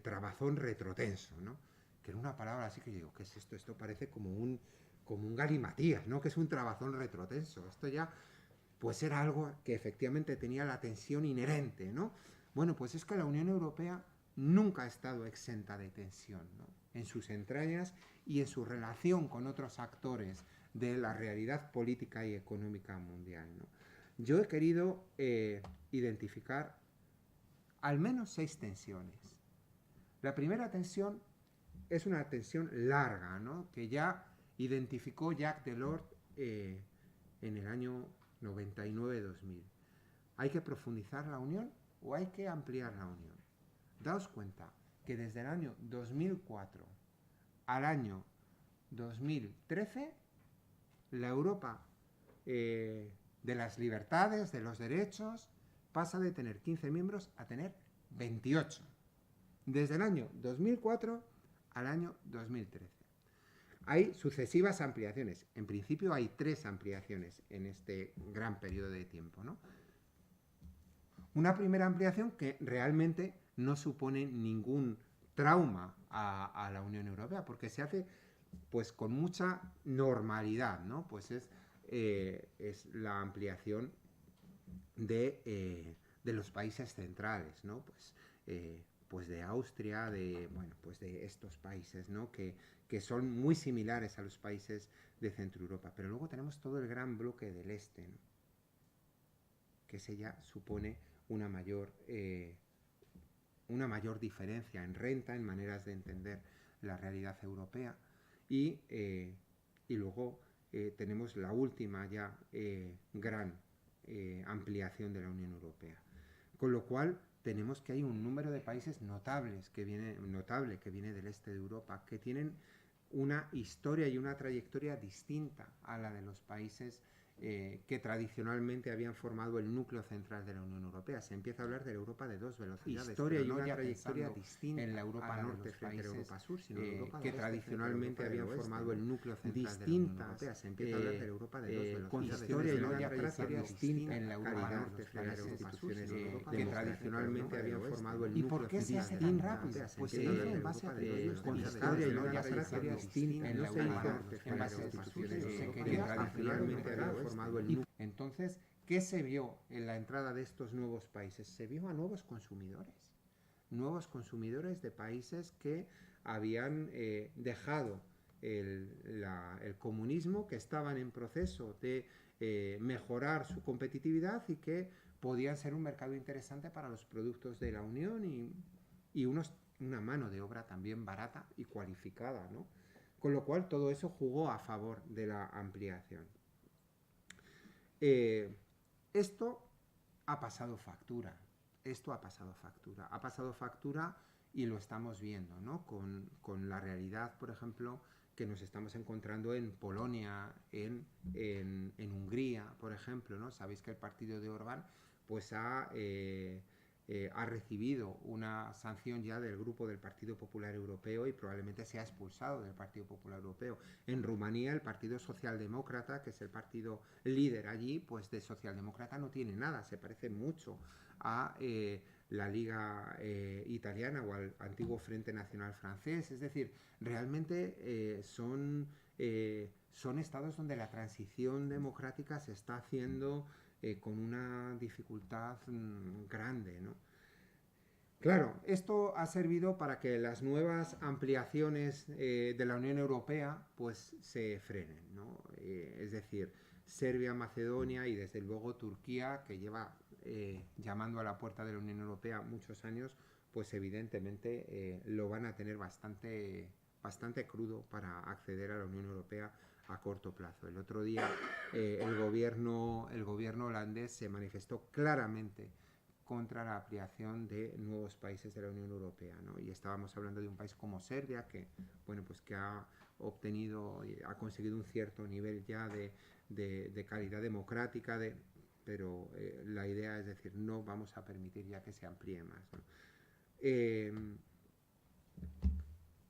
trabazón retrotenso, ¿no? Que era una palabra así que yo digo, ¿qué es esto? Esto parece como un galimatías, ¿no? Que es un trabazón retrotenso. Esto ya, pues era algo que efectivamente tenía la tensión inherente, ¿no? Bueno, pues es que la Unión Europea nunca ha estado exenta de tensión, ¿no?, en sus entrañas y en su relación con otros actores de la realidad política y económica mundial, ¿no? Yo he querido identificar al menos 6 tensiones. La primera tensión es una tensión larga, ¿no?, que ya identificó Jacques Delors en el año 99-2000. ¿Hay que profundizar la unión o hay que ampliar la unión? Daos cuenta que desde el año 2004 al año 2013, la Europa de las libertades, de los derechos, pasa de tener 15 miembros a tener 28. Desde el año 2004 al año 2013. Hay sucesivas ampliaciones. En principio hay 3 ampliaciones en este gran periodo de tiempo, ¿no? Una primera ampliación que realmente no supone ningún trauma a la Unión Europea, porque se hace pues con mucha normalidad, ¿no? Pues es la ampliación de los países centrales, ¿no? Pues de Austria, pues de estos países, ¿no?, que son muy similares a los países de Centro Europa. Pero luego tenemos todo el gran bloque del este, ¿no?, que ese ya supone una mayor diferencia en renta, en maneras de entender la realidad europea. Y luego tenemos la última ya gran ampliación de la Unión Europea. Con lo cual tenemos que hay un número de países notable que viene del este de Europa, que tienen una historia y una trayectoria distinta a la de los países que tradicionalmente habían formado el núcleo central de la Unión Europea. Se empieza a hablar de la Europa de 2 velocidades. Historia y una trayectoria distinta en la Europa norte frente a la Europa sur, sino Europa que tradicionalmente habían formado el núcleo central de la Unión Europea. Se empieza a hablar de la Europa de 2 velocidades. Con historia y una trayectoria distinta en la Europa norte frente a la Europa sur, que tradicionalmente habían formado el núcleo central de la Unión Europea. Pues se hizo en base a con historia y una trayectoria distinta en la Europa norte frente a la Europa sur, que tradicionalmente habían formado el núcleo. Entonces, ¿qué se vio en la entrada de estos nuevos países? Se vio a nuevos consumidores de países que habían dejado el comunismo, que estaban en proceso de mejorar su competitividad y que podían ser un mercado interesante para los productos de la Unión y una mano de obra también barata y cualificada, ¿no? Con lo cual todo eso jugó a favor de la ampliación. Esto ha pasado factura. Ha pasado factura y lo estamos viendo, ¿no?, con la realidad, por ejemplo, que nos estamos encontrando en Polonia, en Hungría, por ejemplo, ¿no? Sabéis que el partido de Orbán pues ha recibido una sanción ya del grupo del Partido Popular Europeo y probablemente sea expulsado del Partido Popular Europeo. En Rumanía, el Partido Socialdemócrata, que es el partido líder allí, pues de socialdemócrata no tiene nada, se parece mucho a la Liga italiana o al antiguo Frente Nacional francés. Es decir, realmente son estados donde la transición democrática se está haciendo con una dificultad grande, ¿no? Claro, esto ha servido para que las nuevas ampliaciones de la Unión Europea pues se frenen, ¿no? Es decir, Serbia, Macedonia y desde luego Turquía, que lleva llamando a la puerta de la Unión Europea muchos años, pues evidentemente lo van a tener bastante crudo para acceder a la Unión Europea a corto plazo. El otro día el gobierno holandés se manifestó claramente contra la ampliación de nuevos países de la Unión Europea, ¿no? Y estábamos hablando de un país como Serbia, que ha obtenido y ha conseguido un cierto nivel ya de calidad democrática, pero la idea es decir, no vamos a permitir ya que se amplíe más, ¿no?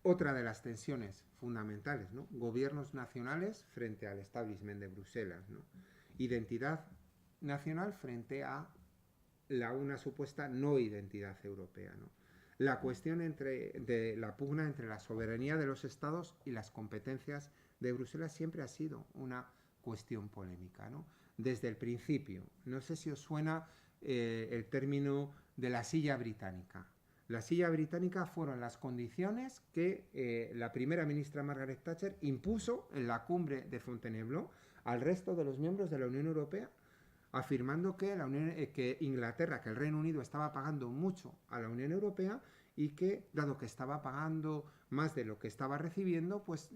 Otra de las tensiones fundamentales, ¿no? Gobiernos nacionales frente al establishment de Bruselas, ¿no? Identidad nacional frente a una supuesta no identidad europea, ¿no? La cuestión de la pugna entre la soberanía de los estados y las competencias de Bruselas siempre ha sido una cuestión polémica, ¿no? Desde el principio. No sé si os suena el término de la silla británica. La silla británica fueron las condiciones que la primera ministra Margaret Thatcher impuso en la cumbre de Fontainebleau al resto de los miembros de la Unión Europea afirmando que, que Inglaterra, que el Reino Unido estaba pagando mucho a la Unión Europea y que, dado que estaba pagando más de lo que estaba recibiendo, pues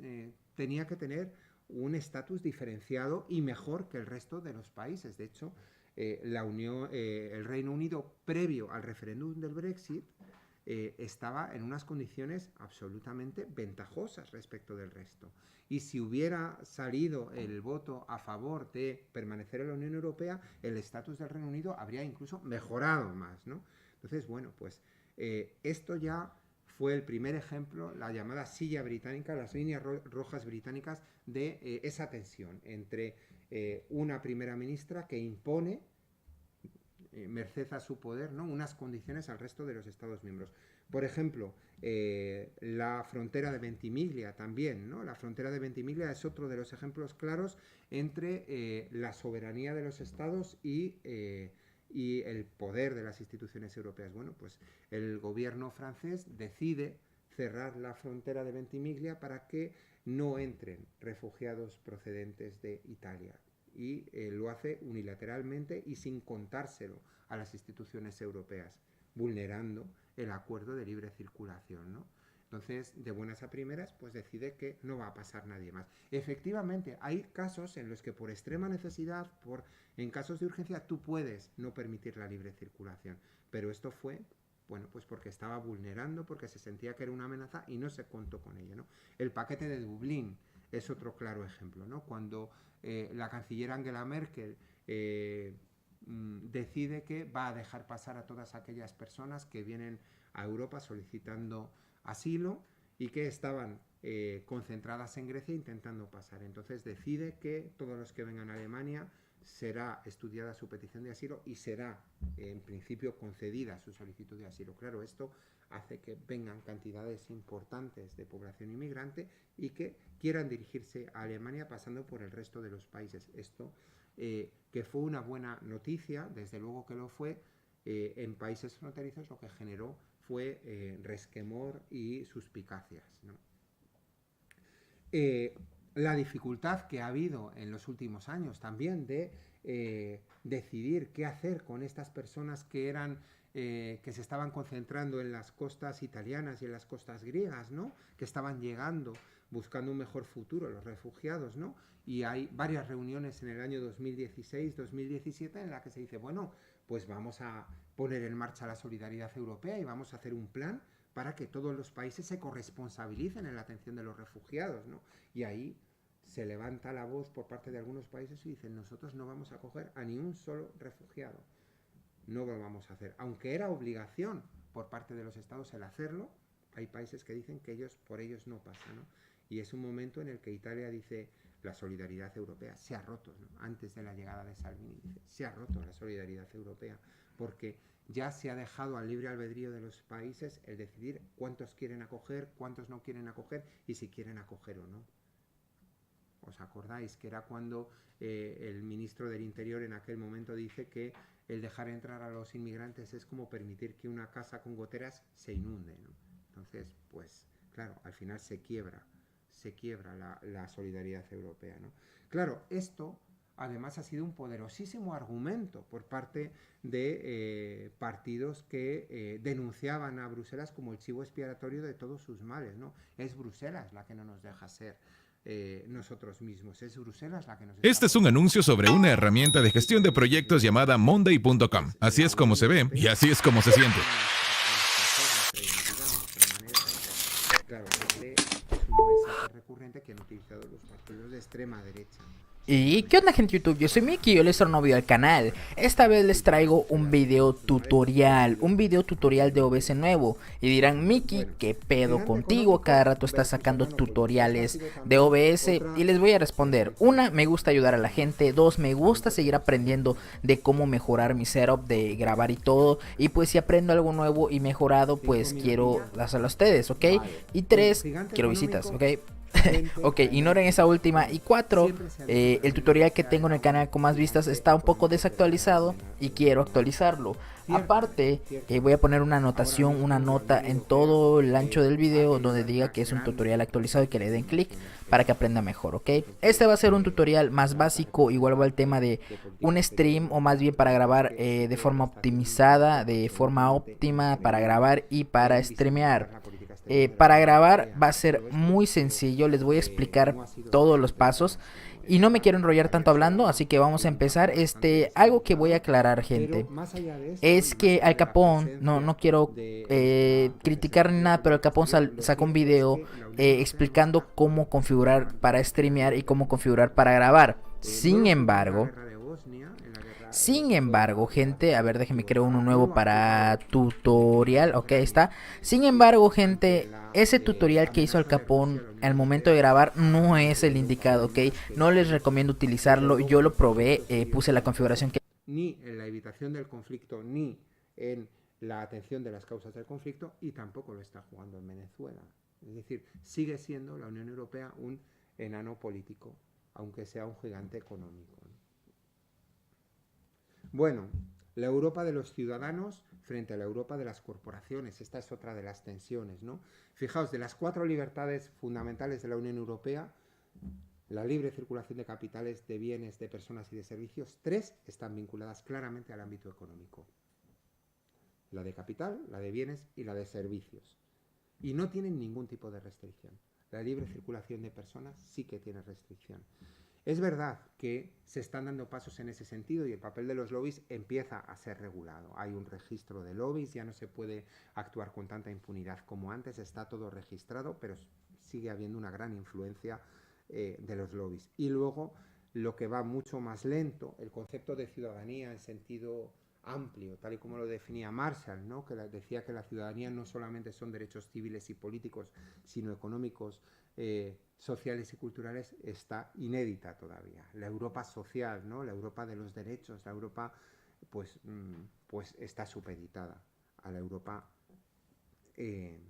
tenía que tener un estatus diferenciado y mejor que el resto de los países. De hecho, el Reino Unido, previo al referéndum del Brexit, estaba en unas condiciones absolutamente ventajosas respecto del resto. Y si hubiera salido el voto a favor de permanecer en la Unión Europea, el estatus del Reino Unido habría incluso mejorado más, ¿no? Entonces, bueno, pues esto ya fue el primer ejemplo, la llamada silla británica, las líneas rojas británicas de esa tensión entre una primera ministra que impone, merced a su poder, ¿no?, unas condiciones al resto de los Estados miembros. Por ejemplo, la frontera de Ventimiglia también, ¿no? La frontera de Ventimiglia es otro de los ejemplos claros entre la soberanía de los Estados y el poder de las instituciones europeas. Bueno, pues el gobierno francés decide cerrar la frontera de Ventimiglia para que no entren refugiados procedentes de Italia. Y lo hace unilateralmente y sin contárselo a las instituciones europeas, vulnerando el acuerdo de libre circulación, ¿no? Entonces, de buenas a primeras, pues decide que no va a pasar nadie más. Efectivamente, hay casos en los que por extrema necesidad, en casos de urgencia, tú puedes no permitir la libre circulación. Pero esto fue, bueno, pues porque estaba vulnerando, porque se sentía que era una amenaza y no se contó con ello, ¿no? El paquete de Dublín es otro claro ejemplo, ¿no? Cuando la canciller Angela Merkel decide que va a dejar pasar a todas aquellas personas que vienen a Europa solicitando asilo y que estaban concentradas en Grecia intentando pasar. Entonces decide que todos los que vengan a Alemania será estudiada su petición de asilo y será en principio concedida su solicitud de asilo. Claro, esto hace que vengan cantidades importantes de población inmigrante y que quieran dirigirse a Alemania pasando por el resto de los países. Esto, que fue una buena noticia, desde luego que lo fue, en países fronterizos lo que generó fue resquemor y suspicacias, ¿no? La dificultad que ha habido en los últimos años también de decidir qué hacer con estas personas que eran que se estaban concentrando en las costas italianas y en las costas griegas, ¿no?, que estaban llegando buscando un mejor futuro, los refugiados, ¿no? Y hay varias reuniones en el año 2016-2017 en las que se dice, bueno, pues vamos a poner en marcha la solidaridad europea y vamos a hacer un plan para que todos los países se corresponsabilicen en la atención de los refugiados, ¿no? Y ahí se levanta la voz por parte de algunos países y dicen, nosotros no vamos a acoger a ni un solo refugiado. No lo vamos a hacer. Aunque era obligación por parte de los estados el hacerlo, hay países que dicen que por ellos no pasa, ¿no? Y es un momento en el que Italia dice, la solidaridad europea se ha roto, ¿no? Antes de la llegada de Salvini, dice, se ha roto la solidaridad europea, porque ya se ha dejado al libre albedrío de los países el decidir cuántos quieren acoger, cuántos no quieren acoger y si quieren acoger o no. ¿Os acordáis? Que era cuando el ministro del Interior en aquel momento dice que el dejar entrar a los inmigrantes es como permitir que una casa con goteras se inunde, ¿no? Entonces, pues, claro, al final se quiebra la solidaridad europea, ¿no? Claro, esto además ha sido un poderosísimo argumento por parte de partidos que denunciaban a Bruselas como el chivo expiatorio de todos sus males, ¿no? Es Bruselas la que no nos deja ser nosotros mismos, es Bruselas la que nos... Este es un anuncio sobre una herramienta de gestión de proyectos llamada Monday.com. Así es como se ve y así es como se siente. Claro, este es un mensaje recurrente que han utilizado los partidos de extrema derecha. ¿Y qué onda, gente de YouTube? Yo soy Miki, yo les traigo un nuevo video al canal. Esta vez les traigo un video tutorial de OBS nuevo. Y dirán, Miki, ¿qué pedo contigo? Cada rato estás sacando tutoriales de OBS. Y les voy a responder. 1, me gusta ayudar a la gente. 2, me gusta seguir aprendiendo de cómo mejorar mi setup, de grabar y todo. Y pues si aprendo algo nuevo y mejorado, pues quiero dárselo a ustedes, ¿ok? Y 3, quiero visitas, ¿ok? Ok, ignoren esa última. Y 4, el tutorial que tengo en el canal con más vistas está un poco desactualizado y quiero actualizarlo. Aparte, voy a poner una anotación, una nota en todo el ancho del video donde diga que es un tutorial actualizado y que le den clic para que aprenda mejor, ¿ok? Este va a ser un tutorial más básico, igual va el tema de un stream, o más bien para grabar de forma optimizada, de forma óptima, para grabar y para streamear. Para grabar va a ser muy sencillo, les voy a explicar todos los pasos. Y no me quiero enrollar tanto hablando, así que vamos a empezar. Algo que voy a aclarar, gente, es que Al Capone, no quiero criticar ni nada, pero Al Capone sacó un video explicando cómo configurar para streamear y cómo configurar para grabar. Sin embargo, gente, a ver, déjenme crear uno nuevo para tutorial. Ok, ahí está. Sin embargo, gente, ese tutorial que hizo Al Capone al momento de grabar no es el indicado, ok. No les recomiendo utilizarlo. Yo lo probé, puse la configuración que... Ni en la evitación del conflicto, ni en la atención de las causas del conflicto, y tampoco lo está jugando en Venezuela. Es decir, sigue siendo la Unión Europea un enano político, aunque sea un gigante económico. Bueno, la Europa de los ciudadanos frente a la Europa de las corporaciones. Esta es otra de las tensiones, ¿no? Fijaos, de las 4 libertades fundamentales de la Unión Europea, la libre circulación de capitales, de bienes, de personas y de servicios, 3 están vinculadas claramente al ámbito económico. La de capital, la de bienes y la de servicios. Y no tienen ningún tipo de restricción. La libre circulación de personas sí que tiene restricción. Es verdad que se están dando pasos en ese sentido y el papel de los lobbies empieza a ser regulado. Hay un registro de lobbies, ya no se puede actuar con tanta impunidad como antes, está todo registrado, pero sigue habiendo una gran influencia de los lobbies. Y luego, lo que va mucho más lento, el concepto de ciudadanía en sentido amplio, tal y como lo definía Marshall, ¿no? Que decía que la ciudadanía no solamente son derechos civiles y políticos, sino económicos, sociales y culturales, está inédita todavía. La Europa social, ¿no? La Europa de los derechos, la Europa pues está supeditada a la Europa del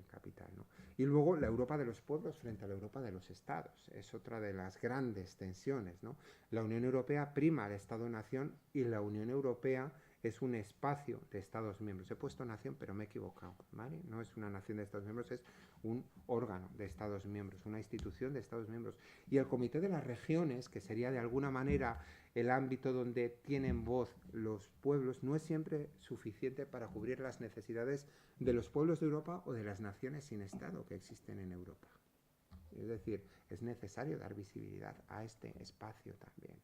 capital, ¿no? Y luego la Europa de los pueblos frente a la Europa de los estados. Es otra de las grandes tensiones, ¿no? La Unión Europea prima al Estado-nación y la Unión Europea es un espacio de Estados miembros. He puesto nación, pero me he equivocado, ¿vale? No es una nación de Estados miembros, es un órgano de Estados miembros, una institución de Estados miembros. Y el Comité de las Regiones, que sería de alguna manera el ámbito donde tienen voz los pueblos, no es siempre suficiente para cubrir las necesidades de los pueblos de Europa o de las naciones sin Estado que existen en Europa. Es decir, es necesario dar visibilidad a este espacio también,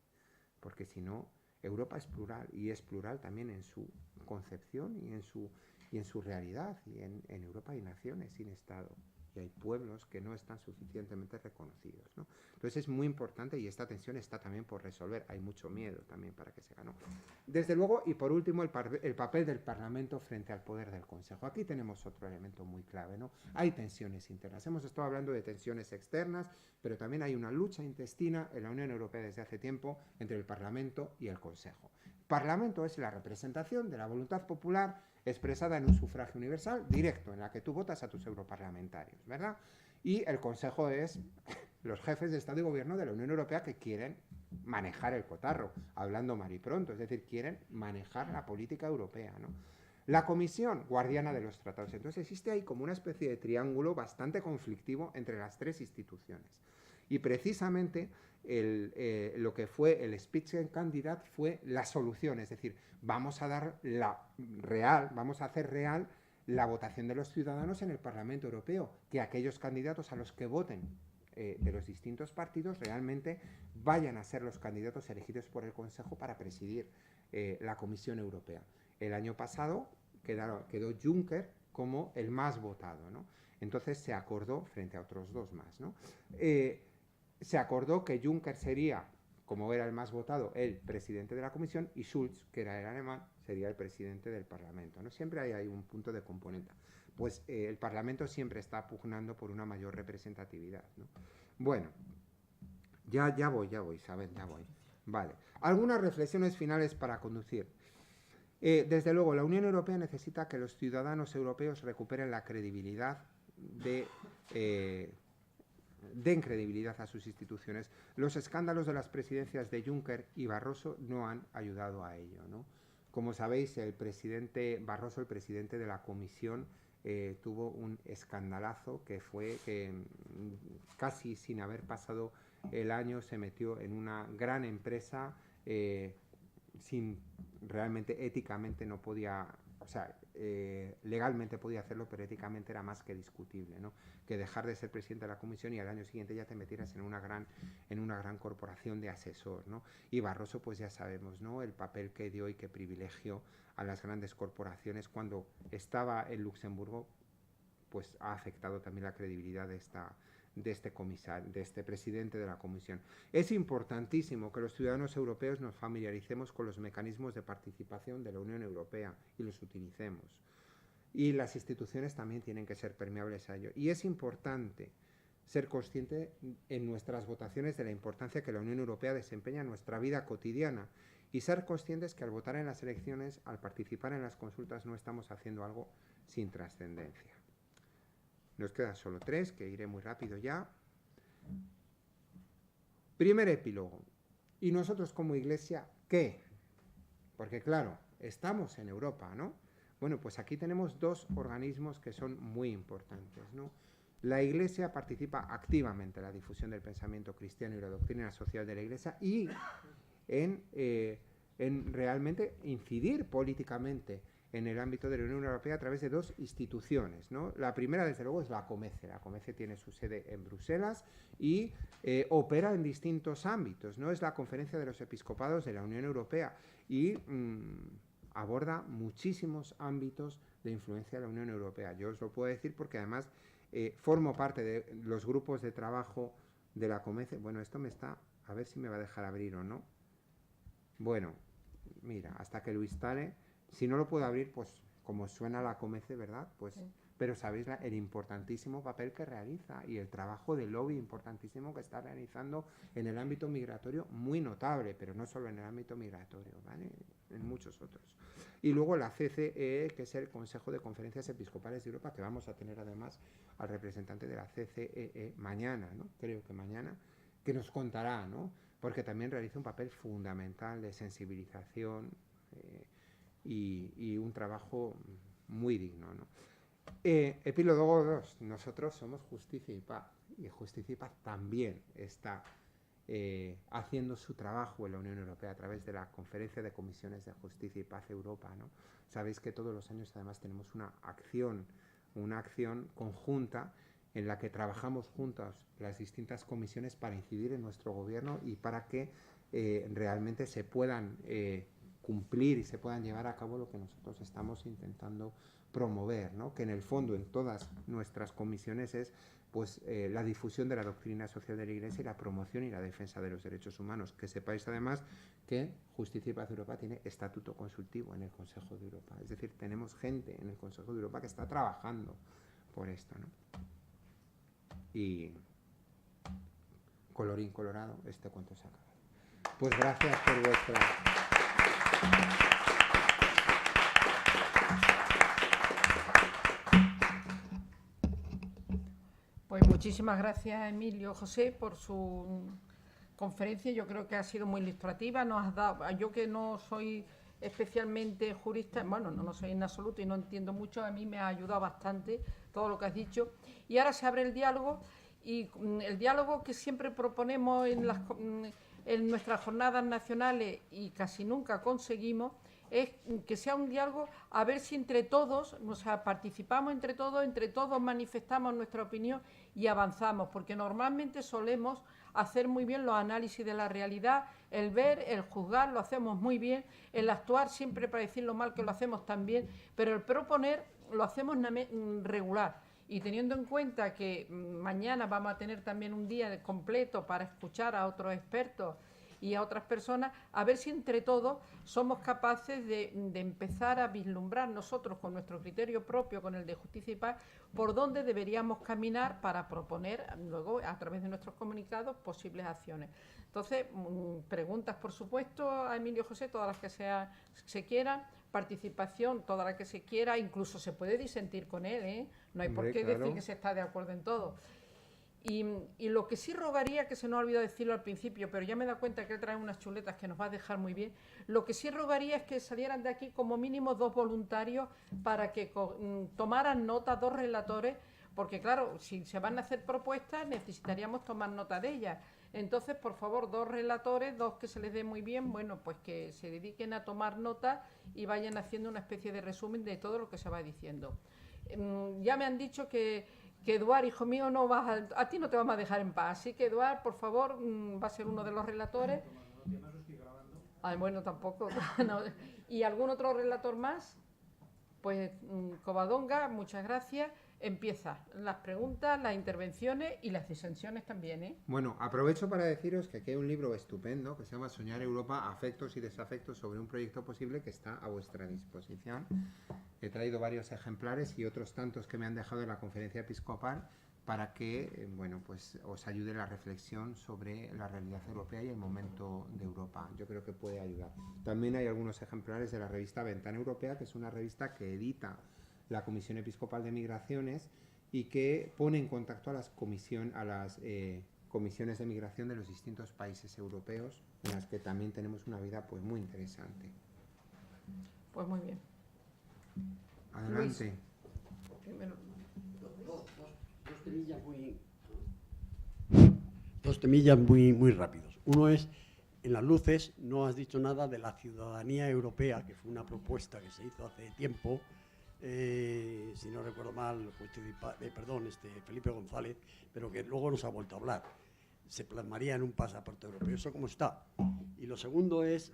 porque si no, Europa es plural, y es plural también en su concepción y en su realidad. Y en Europa hay naciones sin Estado y hay pueblos que no están suficientemente reconocidos, ¿no? Entonces es muy importante y esta tensión está también por resolver. Hay mucho miedo también para que se gane. Desde luego, y por último, el papel del Parlamento frente al poder del Consejo. Aquí tenemos otro elemento muy clave, ¿no? Hay tensiones internas. Hemos estado hablando de tensiones externas, pero también hay una lucha intestina en la Unión Europea desde hace tiempo entre el Parlamento y el Consejo. El Parlamento es la representación de la voluntad popular expresada en un sufragio universal directo, en la que tú votas a tus europarlamentarios, ¿verdad? Y el Consejo es los jefes de Estado y Gobierno de la Unión Europea que quieren manejar el cotarro, hablando mal y pronto, es decir, quieren manejar la política europea, ¿no? La Comisión, guardiana de los tratados. Entonces existe ahí como una especie de triángulo bastante conflictivo entre las 3 instituciones. Y precisamente lo que fue el Spitzenkandidat fue la solución, es decir, vamos a hacer real la votación de los ciudadanos en el Parlamento Europeo, que aquellos candidatos a los que voten de los distintos partidos realmente vayan a ser los candidatos elegidos por el Consejo para presidir la Comisión Europea. El año pasado quedó Juncker como el más votado, ¿no? Entonces se acordó, frente a otros 2 más, ¿no? Se acordó que Juncker sería, como era el más votado, el presidente de la Comisión, y Schulz, que era el alemán, sería el presidente del Parlamento, ¿no? Siempre hay un punto de componente. Pues el Parlamento siempre está pugnando por una mayor representatividad, ¿no? Bueno, ya voy, Isabel, ya voy. Vale. Algunas reflexiones finales para conducir. Desde luego, la Unión Europea necesita que los ciudadanos europeos recuperen la credibilidad den credibilidad a sus instituciones. Los escándalos de las presidencias de Juncker y Barroso no han ayudado a ello, ¿no? Como sabéis, el presidente Barroso, el presidente de la Comisión, tuvo un escandalazo que fue que casi sin haber pasado el año se metió en una gran empresa sin realmente, éticamente no podía, o sea, legalmente podía hacerlo, pero éticamente era más que discutible, ¿no? Que dejar de ser presidente de la Comisión y al año siguiente ya te metieras en una gran corporación de asesor, ¿no? Y Barroso, pues ya sabemos, ¿no? El papel que dio y que privilegió a las grandes corporaciones cuando estaba en Luxemburgo, pues ha afectado también la credibilidad de este presidente de la Comisión. Es importantísimo que los ciudadanos europeos nos familiaricemos con los mecanismos de participación de la Unión Europea y los utilicemos. Y las instituciones también tienen que ser permeables a ello. Y es importante ser consciente en nuestras votaciones de la importancia que la Unión Europea desempeña en nuestra vida cotidiana y ser conscientes que al votar en las elecciones, al participar en las consultas, no estamos haciendo algo sin trascendencia. Nos quedan solo 3, que iré muy rápido ya. Primer epílogo. ¿Y nosotros como Iglesia qué? Porque claro, estamos en Europa, ¿no? Bueno, pues aquí tenemos 2 organismos que son muy importantes, ¿no? La Iglesia participa activamente en la difusión del pensamiento cristiano y la doctrina social de la Iglesia y en realmente incidir políticamente en el ámbito de la Unión Europea a través de 2 instituciones, ¿no? La primera, desde luego, es la COMECE. La COMECE tiene su sede en Bruselas y opera en distintos ámbitos, ¿no? Es la Conferencia de los Episcopados de la Unión Europea y aborda muchísimos ámbitos de influencia de la Unión Europea. Yo os lo puedo decir porque además formo parte de los grupos de trabajo de la COMECE. Bueno, esto me está... A ver si me va a dejar abrir o no. Bueno, mira, hasta que lo instale... Si no lo puedo abrir, pues como suena la COMECE, ¿verdad? Pues, sí. Pero sabéis el importantísimo papel que realiza y el trabajo de lobby importantísimo que está realizando en el ámbito migratorio, muy notable, pero no solo en el ámbito migratorio, ¿vale? En muchos otros. Y luego la CCEE, que es el Consejo de Conferencias Episcopales de Europa, que vamos a tener además al representante de la CCEE mañana, ¿no? Creo que mañana, que nos contará, ¿no? Porque también realiza un papel fundamental de sensibilización y un trabajo muy digno, ¿no? Epílogo 2. Nosotros somos Justicia y Paz, y Justicia y Paz también está haciendo su trabajo en la Unión Europea a través de la Conferencia de Comisiones de Justicia y Paz Europa, ¿no? Sabéis que todos los años además tenemos una acción conjunta en la que trabajamos juntas las distintas comisiones para incidir en nuestro gobierno y para que realmente se puedan cumplir y se puedan llevar a cabo lo que nosotros estamos intentando promover, ¿no? Que en el fondo en todas nuestras comisiones es pues la difusión de la doctrina social de la Iglesia y la promoción y la defensa de los derechos humanos. Que sepáis además que Justicia y Paz Europa tiene estatuto consultivo en el Consejo de Europa, es decir, tenemos gente en el Consejo de Europa que está trabajando por esto, ¿no? Y colorín colorado, este cuento se acaba. Pues gracias por vuestra... Pues muchísimas gracias, Emilio José, por su conferencia. Yo creo que ha sido muy ilustrativa. Nos has dado, yo que no soy especialmente jurista, bueno, no soy en absoluto y no entiendo mucho, a mí me ha ayudado bastante todo lo que has dicho. Y ahora se abre el diálogo, y el diálogo que siempre proponemos en nuestras jornadas nacionales y casi nunca conseguimos, es que sea un diálogo a ver si entre todos, o sea, participamos entre todos manifestamos nuestra opinión y avanzamos, porque normalmente solemos hacer muy bien los análisis de la realidad, el ver, el juzgar, lo hacemos muy bien, el actuar siempre para decir lo mal que lo hacemos también, pero el proponer lo hacemos regular. Y teniendo en cuenta que mañana vamos a tener también un día completo para escuchar a otros expertos y a otras personas, a ver si entre todos somos capaces de empezar a vislumbrar nosotros con nuestro criterio propio, con el de Justicia y Paz, por dónde deberíamos caminar para proponer luego a través de nuestros comunicados posibles acciones. Entonces, preguntas por supuesto a Emilio José, todas las que se quieran, participación, toda la que se quiera, incluso se puede disentir con él, ¿eh? No hay por qué decir que se está de acuerdo en todo. Y lo que sí rogaría, que se nos ha olvidado decirlo al principio, pero ya me he dado cuenta que él trae unas chuletas que nos va a dejar muy bien, lo que sí rogaría es que salieran de aquí como mínimo 2 voluntarios para que tomaran nota, 2 relatores, porque claro, si se van a hacer propuestas necesitaríamos tomar nota de ellas. Entonces, por favor, 2 relatores, 2 que se les dé muy bien, bueno, pues que se dediquen a tomar nota y vayan haciendo una especie de resumen de todo lo que se va diciendo. Ya me han dicho que Eduard, hijo mío, no vas a ti no te vamos a dejar en paz. Así que Eduard, por favor, va a ser uno de los relatores. Ay, bueno, tampoco. No. ¿Y algún otro relator más? Pues Covadonga, muchas gracias. Empieza las preguntas, las intervenciones y las disensiones también, ¿eh? Bueno, aprovecho para deciros que aquí hay un libro estupendo que se llama Soñar Europa, afectos y desafectos sobre un proyecto posible, que está a vuestra disposición. He traído varios ejemplares y otros tantos que me han dejado en la conferencia episcopal para que, bueno, pues os ayude la reflexión sobre la realidad europea y el momento de Europa. Yo creo que puede ayudar. También hay algunos ejemplares de la revista Ventana Europea, que es una revista que edita la Comisión Episcopal de Migraciones y que pone en contacto a las comisiones de migración de los distintos países europeos, en las que también tenemos una vida pues muy interesante. Pues muy bien. Adelante. Dos temillas muy rápidos. Uno es, en las luces no has dicho nada de la ciudadanía europea, que fue una propuesta que se hizo hace tiempo, si no recuerdo mal, Felipe González, pero que luego nos ha vuelto a hablar. Se plasmaría en un pasaporte europeo. ¿Eso cómo está? Y lo segundo es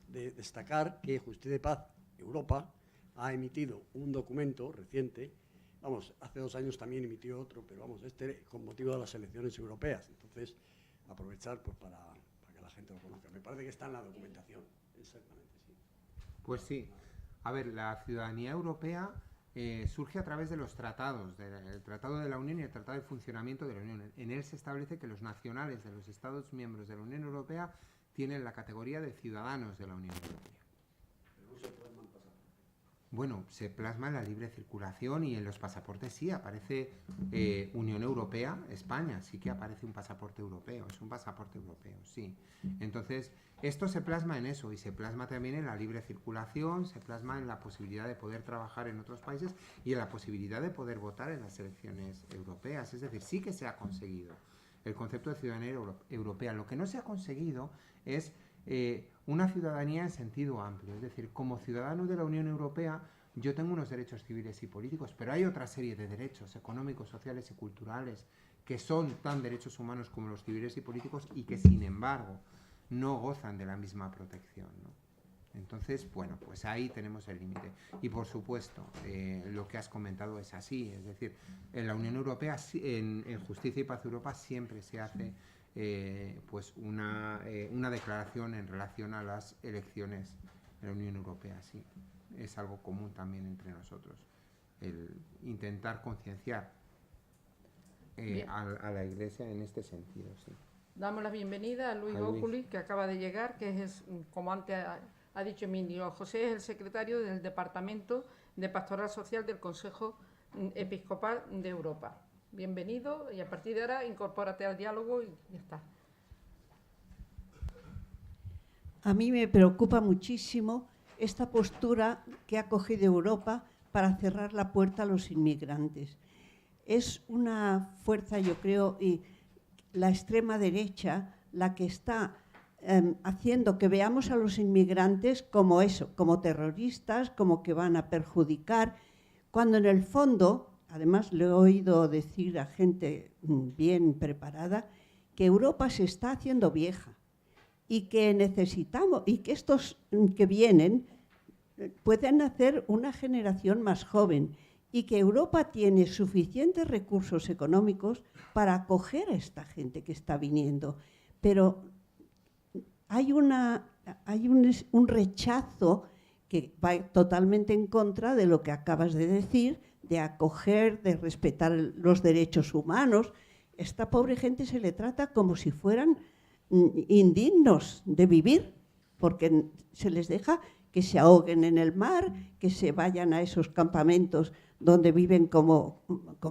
destacar que Justicia y Paz Europa ha emitido un documento reciente, vamos, hace 2 años también emitió otro, pero vamos, con motivo de las elecciones europeas. Entonces, aprovechar pues, para que la gente lo conozca. Me parece que está en la documentación, exactamente, sí. Pues sí. A ver, la ciudadanía europea surge a través de los tratados, del Tratado de la Unión y el Tratado de Funcionamiento de la Unión. En él se establece que los nacionales de los Estados miembros de la Unión Europea tienen la categoría de ciudadanos de la Unión Europea. Bueno, se plasma en la libre circulación y en los pasaportes sí, aparece Unión Europea, España, sí que aparece un pasaporte europeo, es un pasaporte europeo, sí. Entonces, esto se plasma en eso y se plasma también en la libre circulación, se plasma en la posibilidad de poder trabajar en otros países y en la posibilidad de poder votar en las elecciones europeas. Es decir, sí que se ha conseguido el concepto de ciudadanía europea. Lo que no se ha conseguido es una ciudadanía en sentido amplio, es decir, como ciudadano de la Unión Europea yo tengo unos derechos civiles y políticos, pero hay otra serie de derechos económicos, sociales y culturales que son tan derechos humanos como los civiles y políticos y que sin embargo no gozan de la misma protección, ¿no? Entonces, bueno, pues ahí tenemos el límite. Y por supuesto, lo que has comentado es así, es decir, en la Unión Europea, en Justicia y Paz Europa siempre se hace pues una declaración en relación a las elecciones de la Unión Europea, sí. Es algo común también entre nosotros, el intentar concienciar a la Iglesia en este sentido, sí. Damos la bienvenida a Luis Oculi, que acaba de llegar, que es, como antes ha dicho Emilio José, es el secretario del Departamento de Pastoral Social del Consejo Episcopal de Europa. Bienvenido y a partir de ahora incorpórate al diálogo y ya está. A mí me preocupa muchísimo esta postura que ha cogido Europa para cerrar la puerta a los inmigrantes. Es una fuerza, yo creo, y la extrema derecha la que está haciendo que veamos a los inmigrantes como eso, como terroristas, como que van a perjudicar, cuando en el fondo, además le he oído decir a gente bien preparada, que Europa se está haciendo vieja y que necesitamos, y que estos que vienen pueden hacer una generación más joven y que Europa tiene suficientes recursos económicos para acoger a esta gente que está viniendo. Pero hay un rechazo que va totalmente en contra de lo que acabas de decir, de acoger, de respetar los derechos humanos. Esta pobre gente se le trata como si fueran indignos de vivir, porque se les deja que se ahoguen en el mar, que se vayan a esos campamentos donde viven como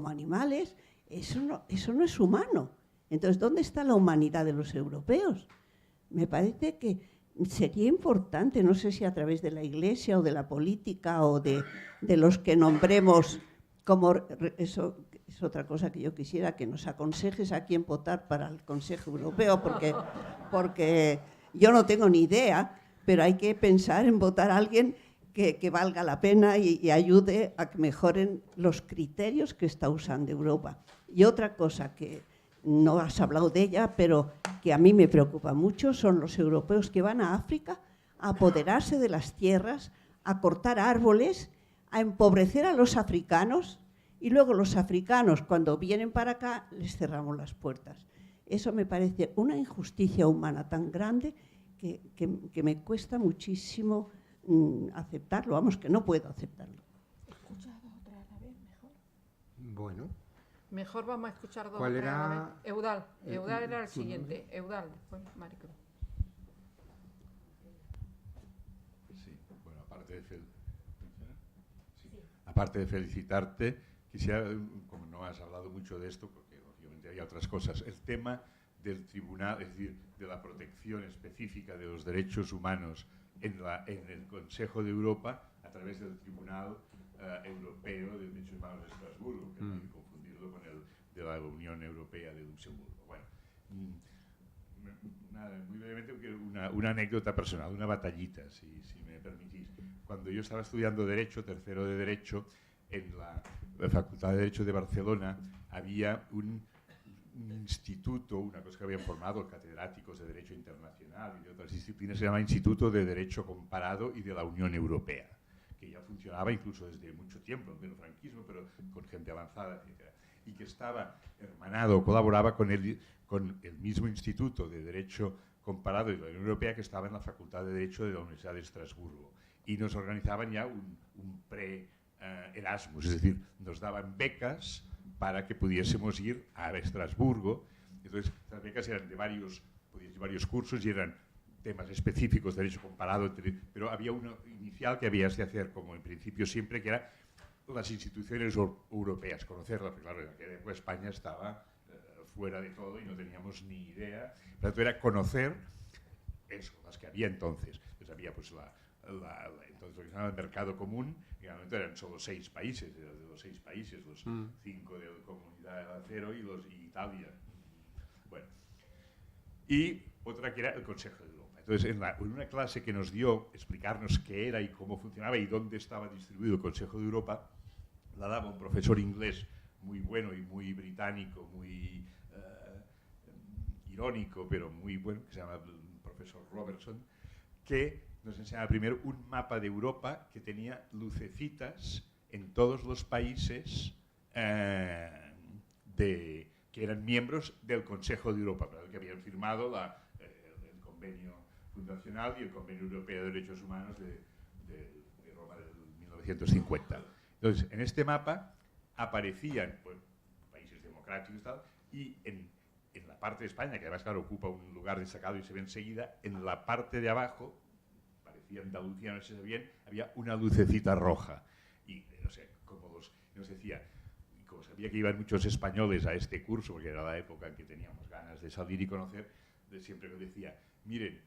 animales. eso no es humano. Entonces, ¿dónde está la humanidad de los europeos? Me parece que sería importante, no sé si a través de la Iglesia o de la política o de los que nombremos, como eso es otra cosa que yo quisiera que nos aconsejes a quién votar para el Consejo Europeo, porque yo no tengo ni idea, pero hay que pensar en votar a alguien que valga la pena y ayude a que mejoren los criterios que está usando Europa. Y otra cosa que no has hablado de ella, pero que a mí me preocupa mucho, son los europeos que van a África a apoderarse de las tierras, a cortar árboles, a empobrecer a los africanos, y luego los africanos, cuando vienen para acá, les cerramos las puertas. Eso me parece una injusticia humana tan grande que me cuesta muchísimo aceptarlo, vamos, que no puedo aceptarlo. ¿Escuchas otra a la vez mejor? Bueno. Mejor vamos a escuchar dos ¿Cuál o tres a la era? vez. Eudal. Eudal era el ¿tu nombre? siguiente. Eudal, después Maricruz. Sí, bueno, aparte de felicitarte, quisiera, como no has hablado mucho de esto, porque obviamente hay otras cosas, el tema del tribunal, es decir, de la protección específica de los derechos humanos en el Consejo de Europa a través del Tribunal Europeo de Derechos Humanos de Estrasburgo, que no hay que confundirlo con el de la Unión Europea de Luxemburgo. Bueno, nada, muy brevemente, una anécdota personal, una batallita, si me permitís. Cuando yo estaba estudiando Derecho, tercero de Derecho, en la Facultad de Derecho de Barcelona había un instituto, una cosa que habían formado catedráticos de Derecho Internacional y de otras disciplinas, se llama Instituto de Derecho Comparado y de la Unión Europea, que ya funcionaba incluso desde mucho tiempo, en pleno franquismo, pero con gente avanzada, etc. Y que estaba hermanado, colaboraba con el mismo Instituto de Derecho Comparado y de la Unión Europea que estaba en la Facultad de Derecho de la Universidad de Estrasburgo. Y nos organizaban ya un pre-Erasmus, es decir, nos daban becas para que pudiésemos ir a Estrasburgo. Entonces, las becas eran de varios cursos y eran temas específicos de derecho comparado, pero había uno inicial que habías de hacer, como en principio siempre, que era las instituciones europeas, conocerlas, porque claro, en aquella época España estaba fuera de todo y no teníamos ni idea. Pero era conocer eso, las que había entonces. Entonces había pues entonces lo que se llamaba el mercado común, y en el momento eran solo 6 países, de los 6 países, los 5 de la Comunidad de Acero y Italia. Bueno, y otra que era el Consejo de Europa. Entonces, en una clase que nos dio explicarnos qué era y cómo funcionaba y dónde estaba distribuido el Consejo de Europa, la daba un profesor inglés muy bueno y muy británico, muy irónico, pero muy bueno, que se llama el profesor Robertson, que nos enseñaba primero un mapa de Europa que tenía lucecitas en todos los países que eran miembros del Consejo de Europa, que habían firmado el convenio fundacional y el convenio europeo de derechos humanos de Roma de 1950. Entonces, en este mapa aparecían países democráticos y tal, y en la parte de España, que además, claro, ocupa un lugar destacado y se ve enseguida, en la parte de abajo, parecía Andalucía, no sé si bien, había una lucecita roja. Y, no sé, nos decía, y como sabía que iban muchos españoles a este curso, porque era la época en que teníamos ganas de salir y conocer, siempre nos decía, miren,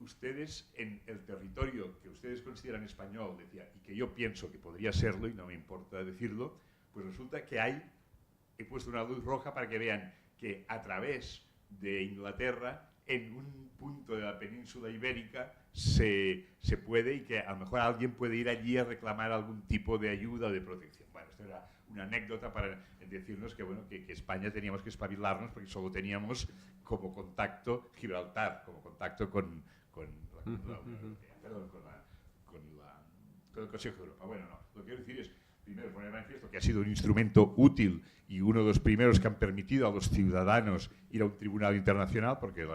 ustedes en el territorio que ustedes consideran español, decía, y que yo pienso que podría serlo, y no me importa decirlo, pues resulta que he puesto una luz roja para que vean que a través de Inglaterra, en un punto de la península ibérica, se puede, y que a lo mejor alguien puede ir allí a reclamar algún tipo de ayuda o de protección. Bueno, esto era una anécdota para decirnos que, bueno, que España teníamos que espabilarnos porque solo teníamos como contacto Gibraltar, como contacto con el Consejo de Europa. Bueno, no, lo que quiero decir es, primero, poner de manifiesto que ha sido un instrumento útil y uno de los primeros que han permitido a los ciudadanos ir a un tribunal internacional, porque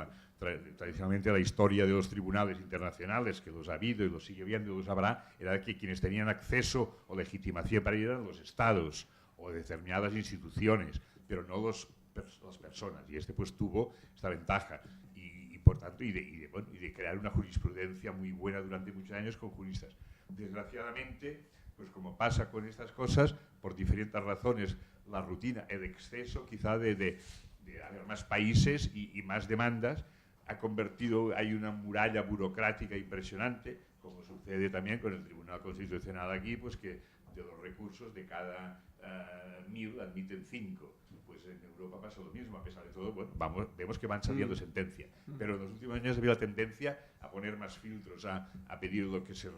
tradicionalmente la historia de los tribunales internacionales, que los ha habido y los sigue viendo y los habrá, era que quienes tenían acceso o legitimación para ir eran los estados o determinadas instituciones, pero no las personas. Y este pues tuvo esta ventaja. Y por tanto, y de crear una jurisprudencia muy buena durante muchos años con juristas. Desgraciadamente, pues como pasa con estas cosas, por diferentes razones, la rutina, el exceso quizá de haber más países y más demandas ha convertido, hay una muralla burocrática impresionante, como sucede también con el Tribunal Constitucional aquí, pues que de los recursos de cada 1000 admiten 5. Pues en Europa pasa lo mismo, a pesar de todo, bueno, vemos que van saliendo sentencias, pero en los últimos años ha habido la tendencia a poner más filtros, a pedir lo que se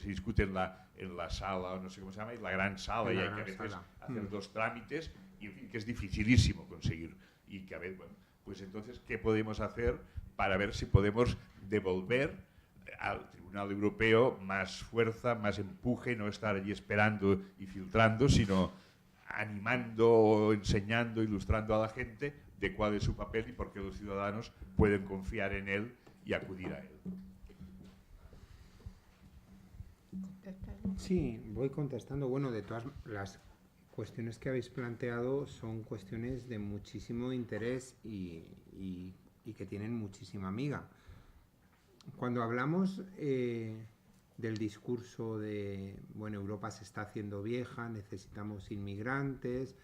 discute en la sala, o no sé cómo se llama, en la gran sala, y hay que a veces hacer 2 trámites, y en fin, que es dificilísimo conseguir, y que a ver, bueno, pues entonces, ¿qué podemos hacer para ver si podemos devolver al Tribunal Europeo más fuerza, más empuje, no estar allí esperando y filtrando, sino animando, enseñando, ilustrando a la gente de cuál es su papel y por qué los ciudadanos pueden confiar en él y acudir a él? Sí, voy contestando. Bueno, de todas las cuestiones que habéis planteado son cuestiones de muchísimo interés y que tienen muchísima miga. Cuando hablamos del discurso de, bueno, Europa se está haciendo vieja, necesitamos inmigrantes,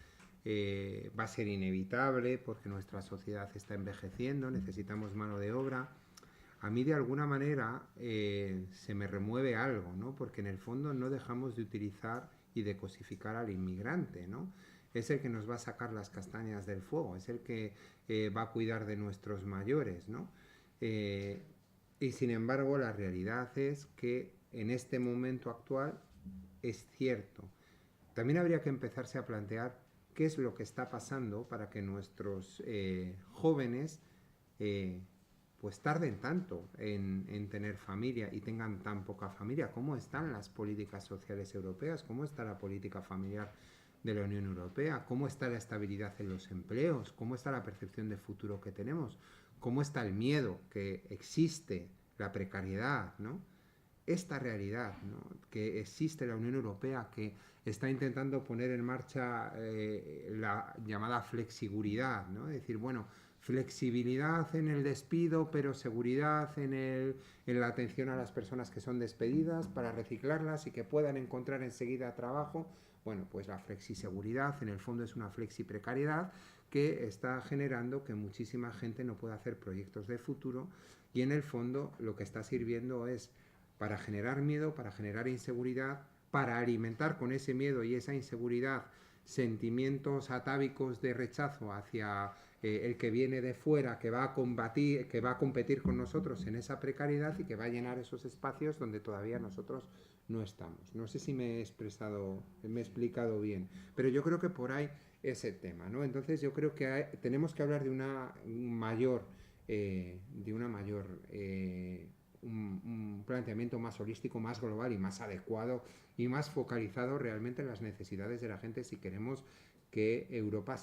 va a ser inevitable porque nuestra sociedad está envejeciendo, necesitamos mano de obra, a mí de alguna manera se me remueve algo, ¿no? Porque en el fondo no dejamos de utilizar y de cosificar al inmigrante, ¿no? Es el que nos va a sacar las castañas del fuego, es el que va a cuidar de nuestros mayores, ¿no? Y sin embargo la realidad es que en este momento actual es cierto. También habría que empezarse a plantear qué es lo que está pasando para que nuestros jóvenes pues tarden tanto en tener familia y tengan tan poca familia. ¿Cómo están las políticas sociales europeas? ¿Cómo está la política familiar de la Unión Europea? ¿Cómo está la estabilidad en los empleos? ¿Cómo está la percepción de futuro que tenemos? ¿Cómo está el miedo que existe, la precariedad, ¿no? Esta realidad, ¿no?, que existe la Unión Europea, que está intentando poner en marcha la llamada flexiguridad, ¿no? Es decir, bueno, flexibilidad en el despido, pero seguridad en la atención a las personas que son despedidas para reciclarlas y que puedan encontrar enseguida trabajo. Bueno, pues la flexiseguridad en el fondo es una flexiprecariedad que está generando que muchísima gente no pueda hacer proyectos de futuro y en el fondo lo que está sirviendo es para generar miedo, para generar inseguridad, para alimentar con ese miedo y esa inseguridad sentimientos atávicos de rechazo hacia el que viene de fuera, que va a combatir, que va a competir con nosotros en esa precariedad y que va a llenar esos espacios donde todavía nosotros no estamos. No sé si me he explicado bien, pero yo creo que por ahí es el tema, ¿no? Entonces yo creo que tenemos que hablar de un planteamiento más holístico, más global y más adecuado y más focalizado realmente en las necesidades de la gente si queremos que Europa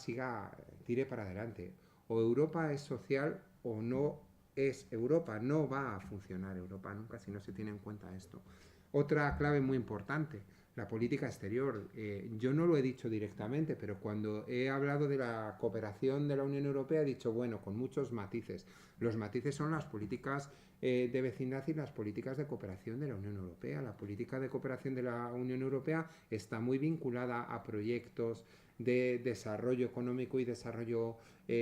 tire para adelante. O Europa es social o no es Europa. No va a funcionar Europa nunca si no se tiene en cuenta esto. Otra clave muy importante, la política exterior. Yo no lo he dicho directamente, pero cuando he hablado de la cooperación de la Unión Europea he dicho, bueno, con muchos matices. Los matices son las políticas de vecindad y las políticas de cooperación de la Unión Europea. La política de cooperación de la Unión Europea está muy vinculada a proyectos de desarrollo económico y desarrollo y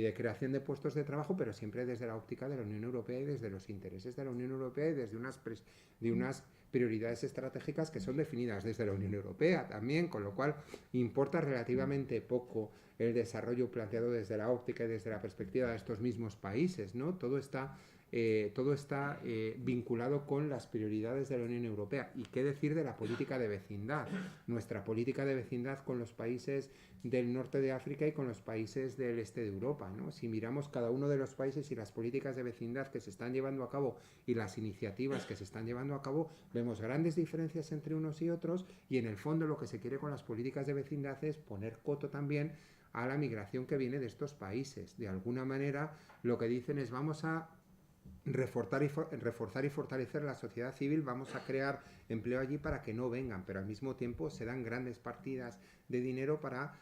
de creación de puestos de trabajo, pero siempre desde la óptica de la Unión Europea y desde los intereses de la Unión Europea y desde unas prioridades estratégicas que son definidas desde la Unión Europea también, con lo cual importa relativamente poco el desarrollo planteado desde la óptica y desde la perspectiva de estos mismos países, ¿no? Todo está vinculado con las prioridades de la Unión Europea. ¿Y qué decir de la política de vecindad? Nuestra política de vecindad con los países del norte de África y con los países del este de Europa, ¿no? Si miramos cada uno de los países y las políticas de vecindad que se están llevando a cabo y las iniciativas que se están llevando a cabo, vemos grandes diferencias entre unos y otros y en el fondo lo que se quiere con las políticas de vecindad es poner coto también a la migración que viene de estos países. De alguna manera lo que dicen es vamos a reforzar y fortalecer la sociedad civil, vamos a crear empleo allí para que no vengan, pero al mismo tiempo se dan grandes partidas de dinero para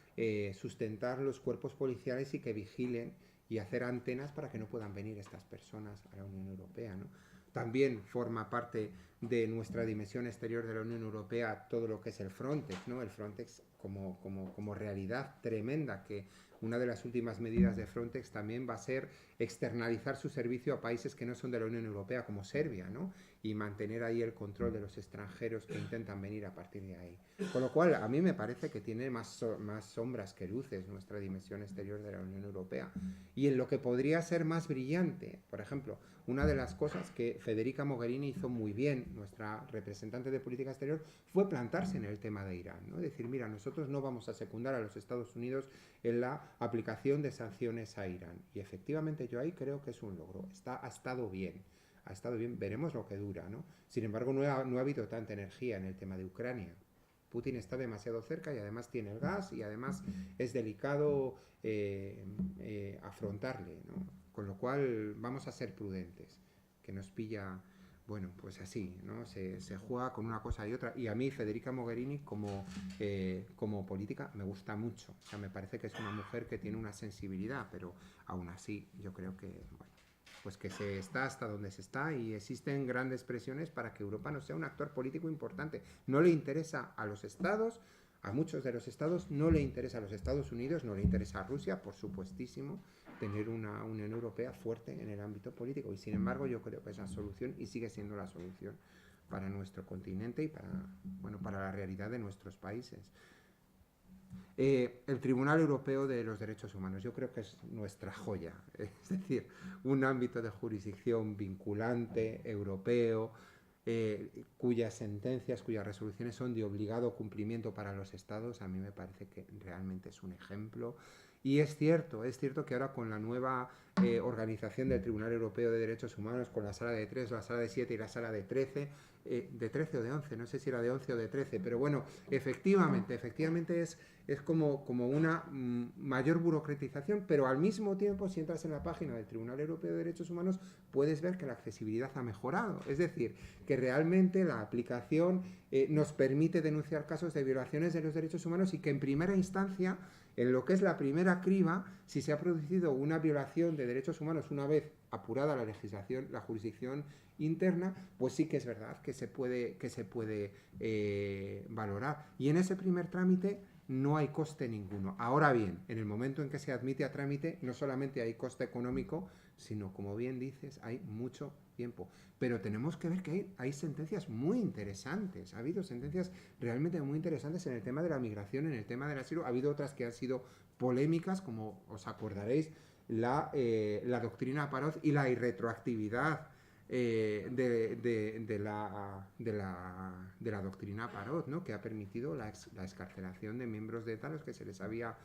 sustentar los cuerpos policiales y que vigilen y hacer antenas para que no puedan venir estas personas a la Unión Europea, ¿no? También forma parte de nuestra dimensión exterior de la Unión Europea todo lo que es el Frontex, ¿no? El Frontex como realidad tremenda, que una de las últimas medidas de Frontex también va a ser externalizar su servicio a países que no son de la Unión Europea, como Serbia, ¿no? Y mantener ahí el control de los extranjeros que intentan venir a partir de ahí. Con lo cual, a mí me parece que tiene más sombras que luces nuestra dimensión exterior de la Unión Europea. Y en lo que podría ser más brillante, por ejemplo, una de las cosas que Federica Mogherini hizo muy bien, nuestra representante de política exterior, fue plantarse en el tema de Irán, ¿no? Decir, mira, nosotros no vamos a secundar a los Estados Unidos en la aplicación de sanciones a Irán. Y efectivamente yo ahí creo que es un logro. Ha estado bien, veremos lo que dura, ¿no? Sin embargo, no ha habido tanta energía en el tema de Ucrania. Putin está demasiado cerca y además tiene el gas y además es delicado afrontarle, ¿no? Con lo cual vamos a ser prudentes, que nos pilla, bueno, pues así, ¿no? Se juega con una cosa y otra. Y a mí Federica Mogherini como política me gusta mucho. O sea, me parece que es una mujer que tiene una sensibilidad, pero aún así yo creo que, bueno, pues que se está hasta donde se está y existen grandes presiones para que Europa no sea un actor político importante. No le interesa a los estados, a muchos de los estados, no le interesa a los Estados Unidos, no le interesa a Rusia, por supuestísimo, tener una Unión Europea fuerte en el ámbito político. Y sin embargo yo creo que es la solución y sigue siendo la solución para nuestro continente y para la realidad de nuestros países. El Tribunal Europeo de los Derechos Humanos, yo creo que es nuestra joya, es decir, un ámbito de jurisdicción vinculante, europeo, cuyas sentencias, cuyas resoluciones son de obligado cumplimiento para los estados. A mí me parece que realmente es un ejemplo. Y es cierto que ahora con la nueva organización del Tribunal Europeo de Derechos Humanos, con la sala de 3, la sala de 7 y la sala de 13, de 13 o de 11, no sé si era de 11 o de 13, pero bueno, efectivamente es como una mayor burocratización, pero al mismo tiempo, si entras en la página del Tribunal Europeo de Derechos Humanos, puedes ver que la accesibilidad ha mejorado, es decir, que realmente la aplicación nos permite denunciar casos de violaciones de los derechos humanos y que en primera instancia, en lo que es la primera criba, si se ha producido una violación de derechos humanos una vez apurada la legislación, la jurisdicción interna, pues sí que es verdad que se puede valorar. Y en ese primer trámite no hay coste ninguno. Ahora bien, en el momento en que se admite a trámite, no solamente hay coste económico, sino, como bien dices, hay mucho tiempo. Pero tenemos que ver que hay sentencias muy interesantes. Ha habido sentencias realmente muy interesantes en el tema de la migración, en el tema del asilo. Ha habido otras que han sido polémicas, como os acordaréis, la doctrina Parot y la irretroactividad de la doctrina Parot, ¿no? Que ha permitido la excarcelación de miembros de ETA a los que se les había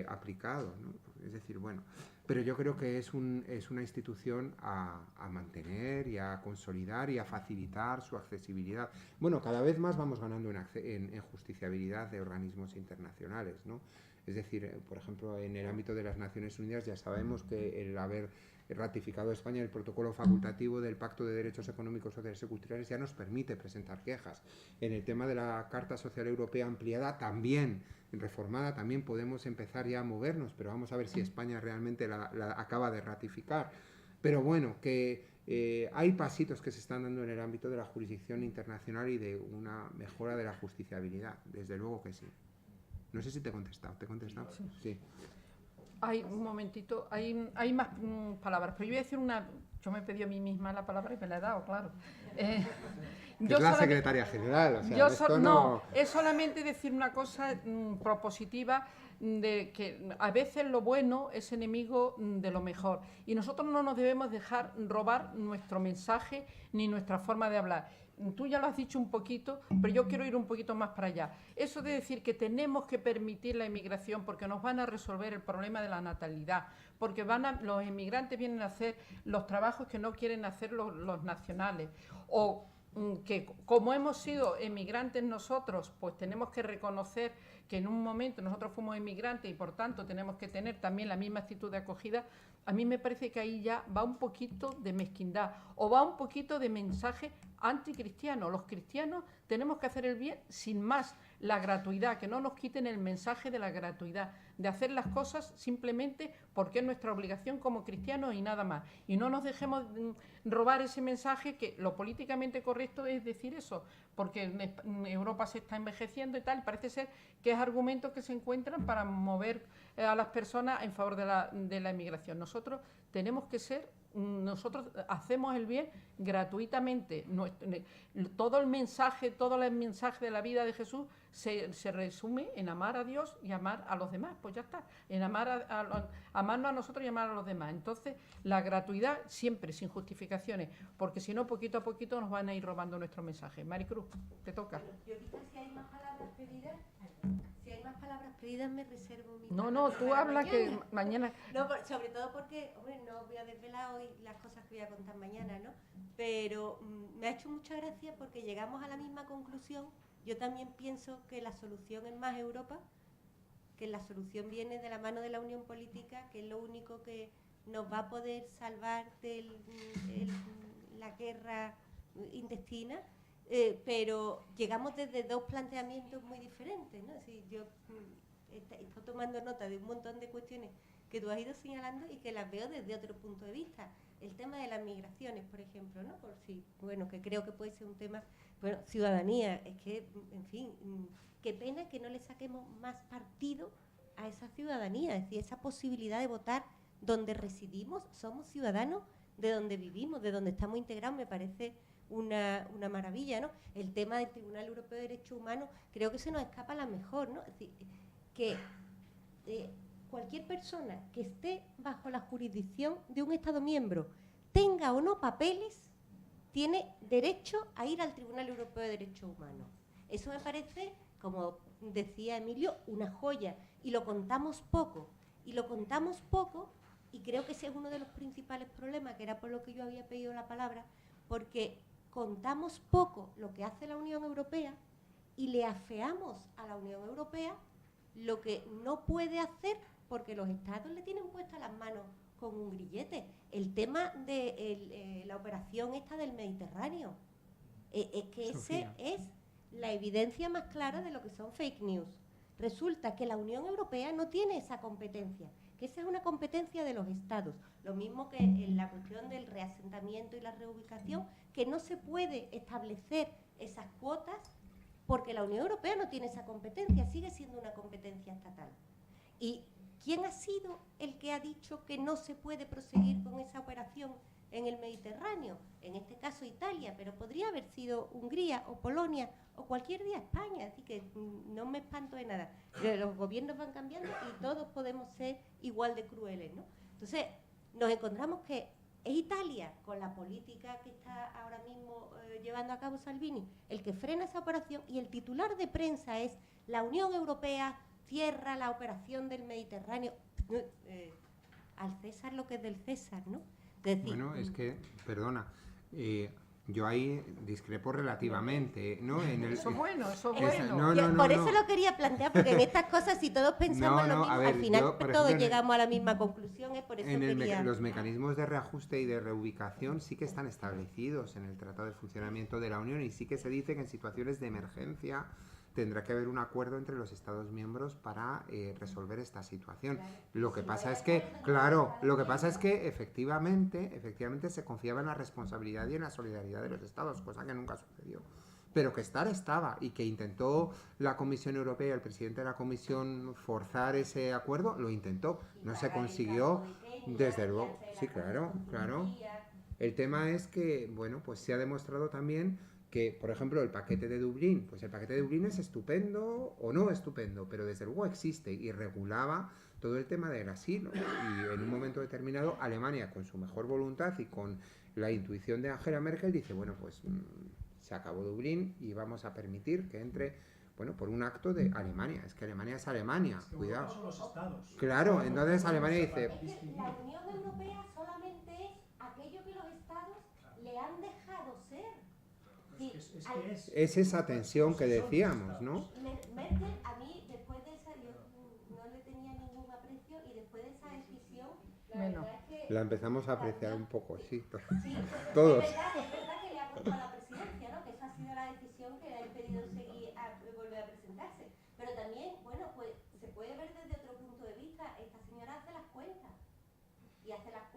aplicado, ¿no? Es decir, bueno, pero yo creo que es una institución a mantener y a consolidar y a facilitar su accesibilidad. Bueno, cada vez más vamos ganando en justiciabilidad de organismos internacionales, ¿no? Es decir, por ejemplo, en el ámbito de las Naciones Unidas ya sabemos que el haber ratificado España el protocolo facultativo del Pacto de Derechos Económicos, Sociales y Culturales ya nos permite presentar quejas. En el tema de la Carta Social Europea ampliada, también reformada, también podemos empezar ya a movernos, pero vamos a ver si España realmente la acaba de ratificar. Pero bueno, que hay pasitos que se están dando en el ámbito de la jurisdicción internacional y de una mejora de la justiciabilidad, desde luego que sí. No sé si te he contestado. ¿Te he contestado? Sí. Hay un momentito, hay más palabras, pero yo voy a decir una. Yo me pedí a mí misma la palabra y me la he dado, claro. Yo la secretaria general, o sea, no, es solamente decir una cosa propositiva, de que a veces lo bueno es enemigo de lo mejor y nosotros no nos debemos dejar robar nuestro mensaje ni nuestra forma de hablar. Tú ya lo has dicho un poquito, pero yo quiero ir un poquito más para allá. Eso de decir que tenemos que permitir la inmigración porque nos van a resolver el problema de la natalidad, porque los inmigrantes vienen a hacer los trabajos que no quieren hacer los nacionales, o que como hemos sido emigrantes nosotros, pues tenemos que reconocer que en un momento nosotros fuimos inmigrantes y por tanto tenemos que tener también la misma actitud de acogida. A mí me parece que ahí ya va un poquito de mezquindad o va un poquito de mensaje anticristiano. Los cristianos tenemos que hacer el bien sin más, la gratuidad, que no nos quiten el mensaje de la gratuidad, de hacer las cosas simplemente porque es nuestra obligación como cristianos y nada más. Y no nos dejemos robar ese mensaje, que lo políticamente correcto es decir eso, porque en Europa se está envejeciendo y tal, y parece ser que es argumentos que se encuentran para mover a las personas en favor de la inmigración. Nosotros tenemos que ser, nosotros hacemos el bien gratuitamente. Todo el mensaje de la vida de Jesús se resume en amar a Dios y amar a los demás. Pues ya está, en amarnos a nosotros y amar a los demás. Entonces, la gratuidad siempre, sin justificaciones, porque si no, poquito a poquito nos van a ir robando nuestro mensaje. Maricruz, te toca. Yo quizás si hay más palabras pedidas, me reservo mi No, tú habla que mañana... No, sobre todo porque, hombre, no voy a desvelar hoy las cosas que voy a contar mañana, ¿no? Pero me ha hecho mucha gracia porque llegamos a la misma conclusión. Yo también pienso que la solución es más Europa, que la solución viene de la mano de la unión política, que es lo único que nos va a poder salvar de la guerra intestina. Pero llegamos desde dos planteamientos muy diferentes, ¿no? Es decir, yo estoy tomando nota de un montón de cuestiones que tú has ido señalando y que las veo desde otro punto de vista. El tema de las migraciones, por ejemplo, ¿no? Por si, bueno, que creo que puede ser un tema, bueno, ciudadanía, es que, en fin, qué pena que no le saquemos más partido a esa ciudadanía, es decir, esa posibilidad de votar donde residimos, somos ciudadanos de donde vivimos, de donde estamos integrados, me parece una maravilla, ¿no? El tema del Tribunal Europeo de Derechos Humanos, creo que se nos escapa la mejor, ¿no? Es decir, que cualquier persona que esté bajo la jurisdicción de un Estado miembro, tenga o no papeles, tiene derecho a ir al Tribunal Europeo de Derechos Humanos. Eso me parece, como decía Emilio, una joya, y lo contamos poco, y creo que ese es uno de los principales problemas, que era por lo que yo había pedido la palabra, porque contamos poco lo que hace la Unión Europea y le afeamos a la Unión Europea lo que no puede hacer porque los Estados le tienen puestas las manos con un grillete. El tema de la operación esta del Mediterráneo, es que ese es la evidencia más clara de lo que son fake news. Resulta que la Unión Europea no tiene esa competencia, que esa es una competencia de los Estados. Lo mismo que en la cuestión del reasentamiento y la reubicación, que no se puede establecer esas cuotas porque la Unión Europea no tiene esa competencia, sigue siendo una competencia estatal. ¿Y quién ha sido el que ha dicho que no se puede proseguir con esa operación en el Mediterráneo? En este caso Italia, pero podría haber sido Hungría o Polonia o cualquier día España, así que no me espanto de nada. Los gobiernos van cambiando y todos podemos ser igual de crueles, ¿no? Entonces, nos encontramos que es Italia, con la política que está ahora mismo llevando a cabo Salvini, el que frena esa operación, y el titular de prensa es: la Unión Europea cierra la operación del Mediterráneo. Al César lo que es del César, ¿no? Es decir, bueno, es que, perdona, yo ahí discrepo relativamente, ¿no? Eso es bueno. Por eso lo quería plantear, porque en estas cosas, si todos pensamos lo mismo, al final todos llegamos a la misma conclusión, es por eso quería... Los mecanismos de reajuste y de reubicación sí que están establecidos en el Tratado de Funcionamiento de la Unión, y sí que se dice que en situaciones de emergencia tendrá que haber un acuerdo entre los Estados miembros para resolver esta situación. Lo que pasa es que, efectivamente se confiaba en la responsabilidad y en la solidaridad de los Estados, cosa que nunca sucedió. Pero que estaba, y que intentó la Comisión Europea, el presidente de la Comisión, forzar ese acuerdo, lo intentó. No se consiguió, desde luego. Sí, claro. El tema es que, bueno, pues se ha demostrado también que, por ejemplo, el paquete de Dublín, pues el paquete de Dublín es estupendo o no estupendo, pero desde luego existe y regulaba todo el tema del asilo. Y en un momento determinado, Alemania, con su mejor voluntad y con la intuición de Angela Merkel, dice, bueno, pues se acabó Dublín y vamos a permitir que entre, bueno, por un acto de Alemania. Es que Alemania es Alemania, cuidado. Son los estados. Claro, entonces Alemania dice... La Unión Europea solamente es aquello que los estados le han dejado ser. Es esa tensión que decíamos, ¿no? Merkel, a mí, después de esa, yo no le tenía ningún aprecio, y después de esa decisión, la verdad es que... La empezamos a apreciar un poco, sí. Sí, todos. Es verdad que le ha costado la presidencia, ¿no? Que esa ha sido la decisión que le ha impedido volver a presentarse. Pero también, bueno, pues se puede ver desde otro punto de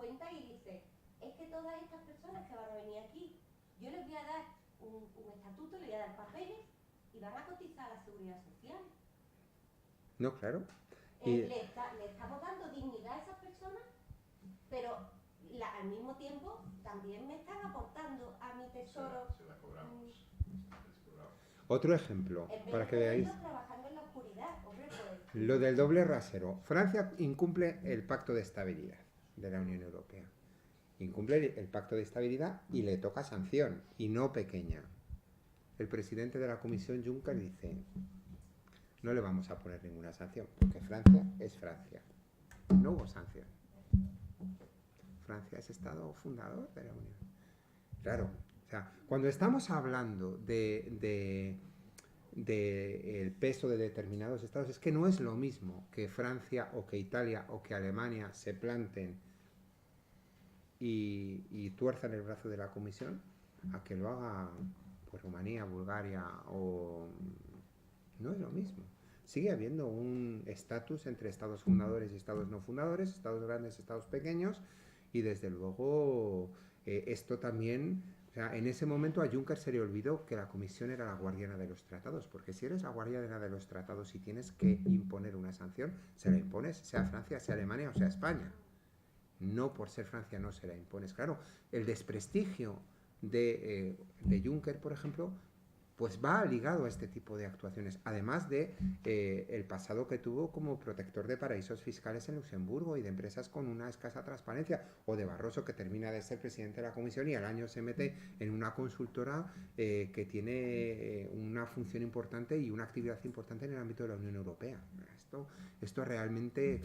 cuenta y dices, es que todas estas personas que van a venir aquí, yo les voy a dar un estatuto, les voy a dar papeles y van a cotizar a la seguridad social. No, claro. Le estamos dando dignidad a esas personas, pero al mismo tiempo también me están aportando a mi tesoro. Se la cobramos. Otro ejemplo, para que veáis. Trabajando en la oscuridad, hombre, pues. Lo del doble rasero. Francia incumple el pacto de estabilidad de la Unión Europea. Incumple el pacto de estabilidad y le toca sanción, y no pequeña. El presidente de la Comisión, Juncker, dice, no le vamos a poner ninguna sanción, porque Francia es Francia. No hubo sanción. Francia es Estado fundador de la Unión. Claro, o sea, cuando estamos hablando de el peso de determinados estados, es que no es lo mismo que Francia o que Italia o que Alemania se planten y tuerzan el brazo de la Comisión a que lo haga pues Rumanía, Bulgaria o... No es lo mismo. Sigue habiendo un estatus entre estados fundadores y estados no fundadores, estados grandes, estados pequeños, y desde luego esto también... O sea, en ese momento a Juncker se le olvidó que la Comisión era la guardiana de los tratados, porque si eres la guardiana de los tratados y tienes que imponer una sanción, se la impones, sea Francia, sea Alemania o sea España. No por ser Francia no se la impones. Claro, el desprestigio de Juncker, por ejemplo, pues va ligado a este tipo de actuaciones, además de el pasado que tuvo como protector de paraísos fiscales en Luxemburgo y de empresas con una escasa transparencia, o de Barroso, que termina de ser presidente de la Comisión y al año se mete en una consultora que tiene una función importante y una actividad importante en el ámbito de la Unión Europea. Esto realmente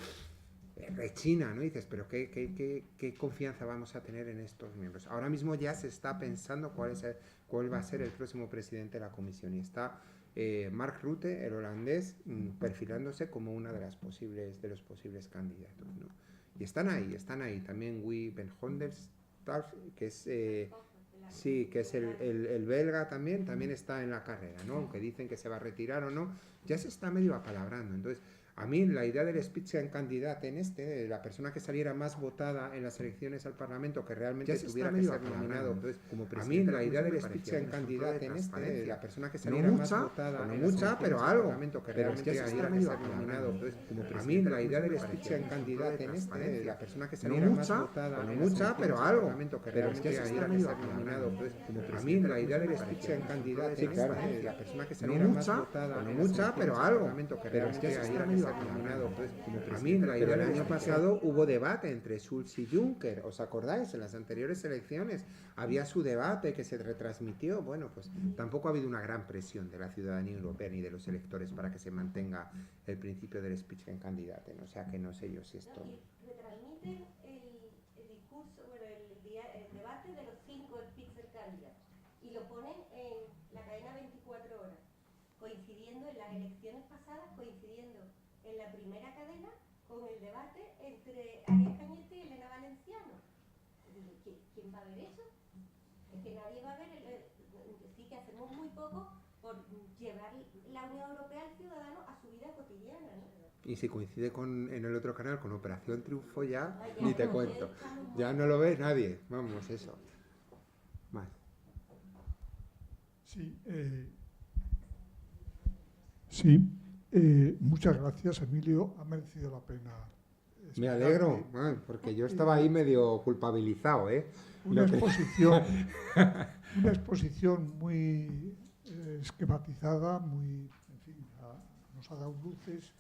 rechina, ¿no? Y dices, pero ¿qué confianza vamos a tener en estos miembros? Ahora mismo ya se está pensando cuál va a ser el próximo presidente de la Comisión, y está Mark Rutte, el holandés, perfilándose como una de los posibles candidatos, ¿no? Y están ahí también Wim van Honderstaff, que es el belga, también está en la carrera, ¿no? Aunque dicen que se va a retirar o no, ya se está medio apalabrando. Entonces, a mí la idea del Spitzenkandidat de la persona que saliera más votada en las elecciones al Parlamento, que realmente tuviera que ser nominado, entonces, a mí la idea del Spitzenkandidat de la persona que saliera más votada, no mucha, pero algo, que realmente tuviera que ser nominado, entonces, a mí la idea del Spitzenkandidat de la persona que saliera más votada, no mucha, pero algo, que realmente tuviera que ser nominado, entonces, a mí la idea del Spitzenkandidat de la persona que saliera más votada, no mucha, pero algo, que realmente tuviera que nominado. A mí la idea del año pasado hubo debate entre Schulz y Juncker, ¿os acordáis? En las anteriores elecciones había su debate que se retransmitió. Bueno, pues tampoco ha habido una gran presión de la ciudadanía europea ni de los electores para que se mantenga el principio del Spitzenkandidat, ¿no? O sea que no sé yo si esto... Retransmiten el discurso, bueno, el debate de los 5 Spitzenkandidaten y lo ponen en la cadena 24 horas, coincidiendo en las elecciones pasadas, coincidiendo en la primera cadena con el debate entre Arias Cañete y Elena Valenciano. ¿Quién va a ver eso? Es que nadie va a ver, sí que hacemos muy poco por llevar la Unión Europea al ciudadano a su vida cotidiana, ¿no? Y si coincide en el otro canal con Operación Triunfo ya ni te cuento. Ya no lo ve nadie. Vamos, eso. Más. Sí. Muchas gracias, Emilio. Ha merecido la pena. Me alegro, porque yo estaba ahí medio culpabilizado, ¿eh? Una exposición muy esquematizada, muy, en fin, nos ha dado luces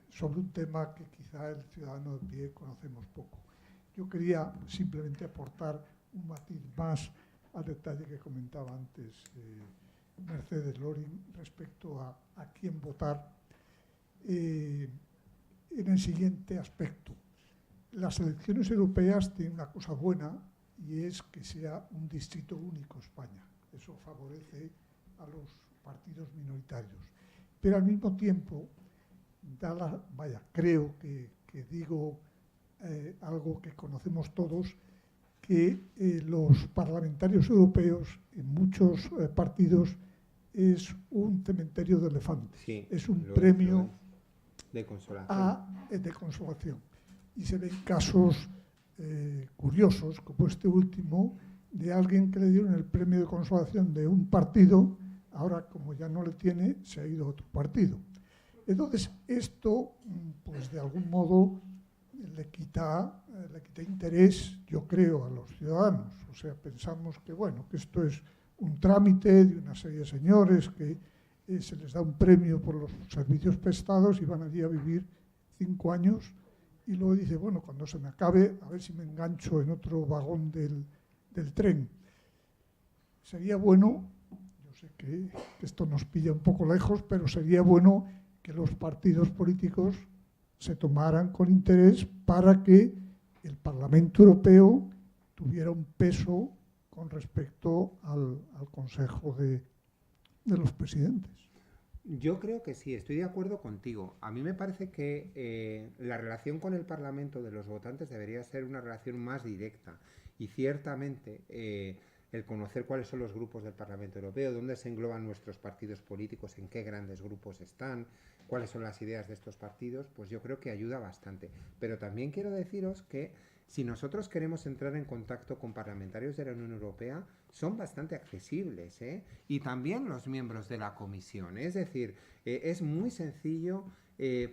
sobre un tema que quizá el ciudadano de pie conocemos poco. Yo quería simplemente aportar un matiz más al detalle que comentaba antes Mercedes Loring respecto a quién votar en el siguiente aspecto. Las elecciones europeas tienen una cosa buena y es que sea un distrito único España. Eso favorece a los partidos minoritarios. Pero al mismo tiempo, creo que digo algo que conocemos todos, que los parlamentarios europeos en muchos partidos es un cementerio de elefantes, es un premio de consolación. de consolación. Y se ven casos curiosos, como este último, de alguien que le dieron el premio de consolación de un partido, ahora como ya no le tiene, se ha ido a otro partido. Entonces, esto, pues de algún modo, le quita interés, yo creo, a los ciudadanos. O sea, pensamos que, bueno, que esto es un trámite de una serie de señores que se les da un premio por los servicios prestados y van allí a vivir 5 años y luego dice, bueno, cuando se me acabe, a ver si me engancho en otro vagón del tren. Sería bueno, yo sé que esto nos pilla un poco lejos, pero sería bueno que los partidos políticos se tomaran con interés para que el Parlamento Europeo tuviera un peso con respecto al Consejo de los Presidentes. Yo creo que sí, estoy de acuerdo contigo. A mí me parece que la relación con el Parlamento de los votantes debería ser una relación más directa y ciertamente el conocer cuáles son los grupos del Parlamento Europeo, dónde se engloban nuestros partidos políticos, en qué grandes grupos están, cuáles son las ideas de estos partidos, pues yo creo que ayuda bastante. Pero también quiero deciros que si nosotros queremos entrar en contacto con parlamentarios de la Unión Europea, son bastante accesibles, ¿eh? Y también los miembros de la Comisión. Es decir, es muy sencillo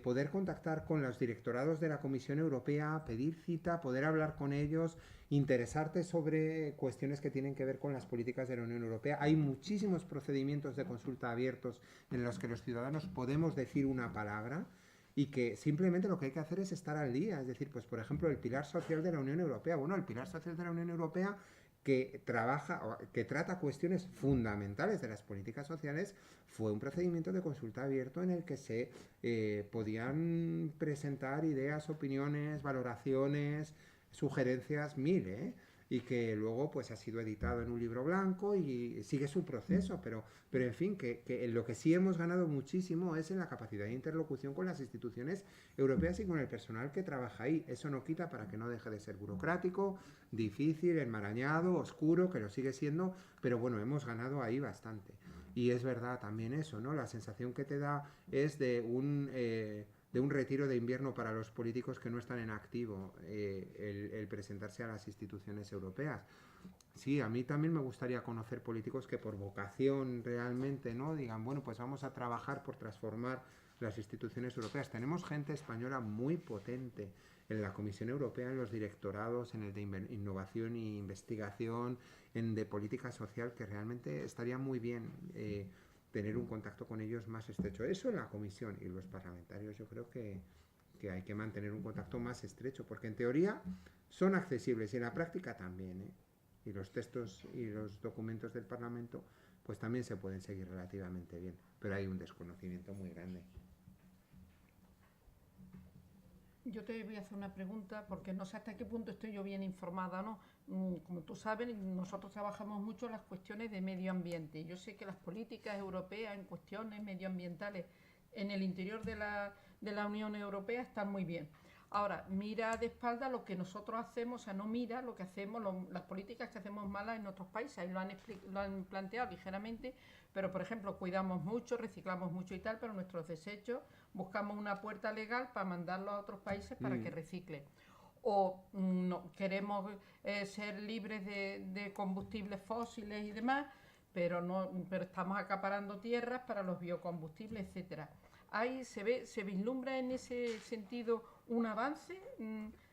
poder contactar con los directorados de la Comisión Europea, pedir cita, poder hablar con ellos, interesarte sobre cuestiones que tienen que ver con las políticas de la Unión Europea. Hay muchísimos procedimientos de consulta abiertos en los que los ciudadanos podemos decir una palabra y que simplemente lo que hay que hacer es estar al día. Es decir, pues por ejemplo, el pilar social de la Unión Europea. Bueno, el pilar social de la Unión Europea que trata cuestiones fundamentales de las políticas sociales, fue un procedimiento de consulta abierto en el que se podían presentar ideas, opiniones, valoraciones, sugerencias, y que luego pues ha sido editado en un libro blanco y sigue su proceso, pero en fin, que en lo que sí hemos ganado muchísimo es en la capacidad de interlocución con las instituciones europeas y con el personal que trabaja ahí. Eso no quita para que no deje de ser burocrático, difícil, enmarañado, oscuro, que lo sigue siendo, pero bueno, hemos ganado ahí bastante. Y es verdad también eso, ¿no? La sensación que te da es de un retiro de invierno para los políticos que no están en activo, el presentarse a las instituciones europeas. Sí, a mí también me gustaría conocer políticos que por vocación realmente, ¿no?, digan, bueno, pues vamos a trabajar por transformar las instituciones europeas. Tenemos gente española muy potente en la Comisión Europea, en los directorados, en el de innovación e investigación, en de política social, que realmente estaría muy bien tener un contacto con ellos más estrecho. Eso en la Comisión, y los parlamentarios yo creo que hay que mantener un contacto más estrecho, porque en teoría son accesibles y en la práctica también, ¿eh? Y los textos y los documentos del Parlamento pues también se pueden seguir relativamente bien, pero hay un desconocimiento muy grande. Yo te voy a hacer una pregunta porque no sé hasta qué punto estoy yo bien informada, ¿no? Como tú sabes, nosotros trabajamos mucho en las cuestiones de medio ambiente. Yo sé que las políticas europeas en cuestiones medioambientales en el interior de la Unión Europea están muy bien. Ahora, mira de espalda lo que nosotros hacemos, o sea, no mira lo que hacemos, las políticas que hacemos malas en otros países. Ahí lo han planteado ligeramente, pero por ejemplo, cuidamos mucho, reciclamos mucho y tal, pero nuestros desechos buscamos una puerta legal para mandarlos a otros países para que reciclen. O no, queremos ser libres de combustibles fósiles y demás, pero estamos acaparando tierras para los biocombustibles, etcétera. Ahí se vislumbra en ese sentido un avance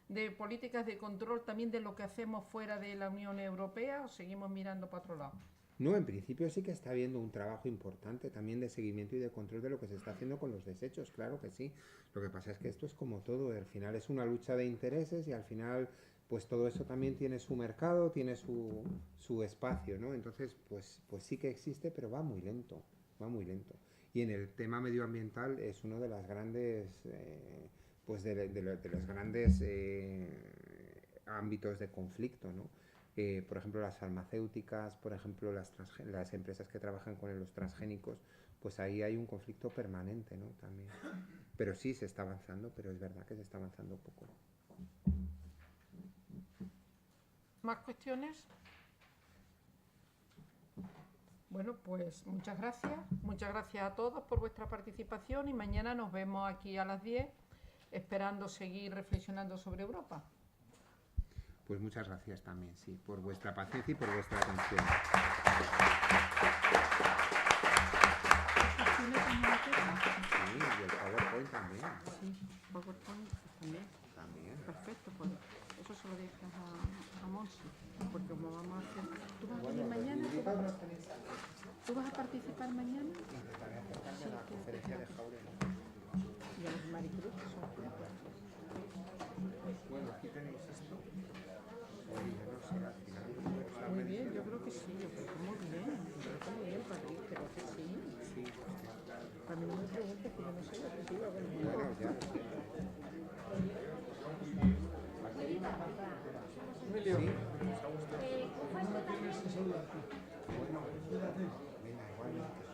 de políticas de control también de lo que hacemos fuera de la Unión Europea, o seguimos mirando para otro lado. No, en principio sí que está habiendo un trabajo importante también de seguimiento y de control de lo que se está haciendo con los desechos, claro que sí. Lo que pasa es que esto es como todo, al final es una lucha de intereses y al final pues todo eso también tiene su mercado, tiene su espacio, ¿no? Entonces pues sí que existe, pero va muy lento, va muy lento. Y en el tema medioambiental es uno de las grandes de los grandes ámbitos de conflicto, ¿no? Por ejemplo, las farmacéuticas, por ejemplo, las empresas que trabajan con los transgénicos, pues ahí hay un conflicto permanente, ¿no? También. Pero sí se está avanzando, pero es verdad que se está avanzando poco. ¿Más cuestiones? Bueno, pues muchas gracias a todos por vuestra participación y mañana nos vemos aquí a las 10 esperando seguir reflexionando sobre Europa. Pues muchas gracias también, sí, por vuestra paciencia y por vuestra atención. Sí, y el PowerPoint también. Sí, PowerPoint también. También. Perfecto, pues eso se lo dejas a Monsi, porque como vamos a hacer... ¿Tú vas a venir mañana? ¿Tú vas a participar mañana? Intentaré acercarme a la conferencia de Jauregui. Y a los Maricruz, que son Bueno, aquí tenéis esto. Oye, yo no sé, al final... muy bien, yo creo que sí, yo creo que muy bien. Yo creo que muy bien, Patrick, creo que sí. Sí, pues A mí no me preguntes, porque yo no sé lo que te iba a ver. bueno, ya lo sé. Emilio. Sí, ¿os ha gustado? Bueno, venga, igualmente.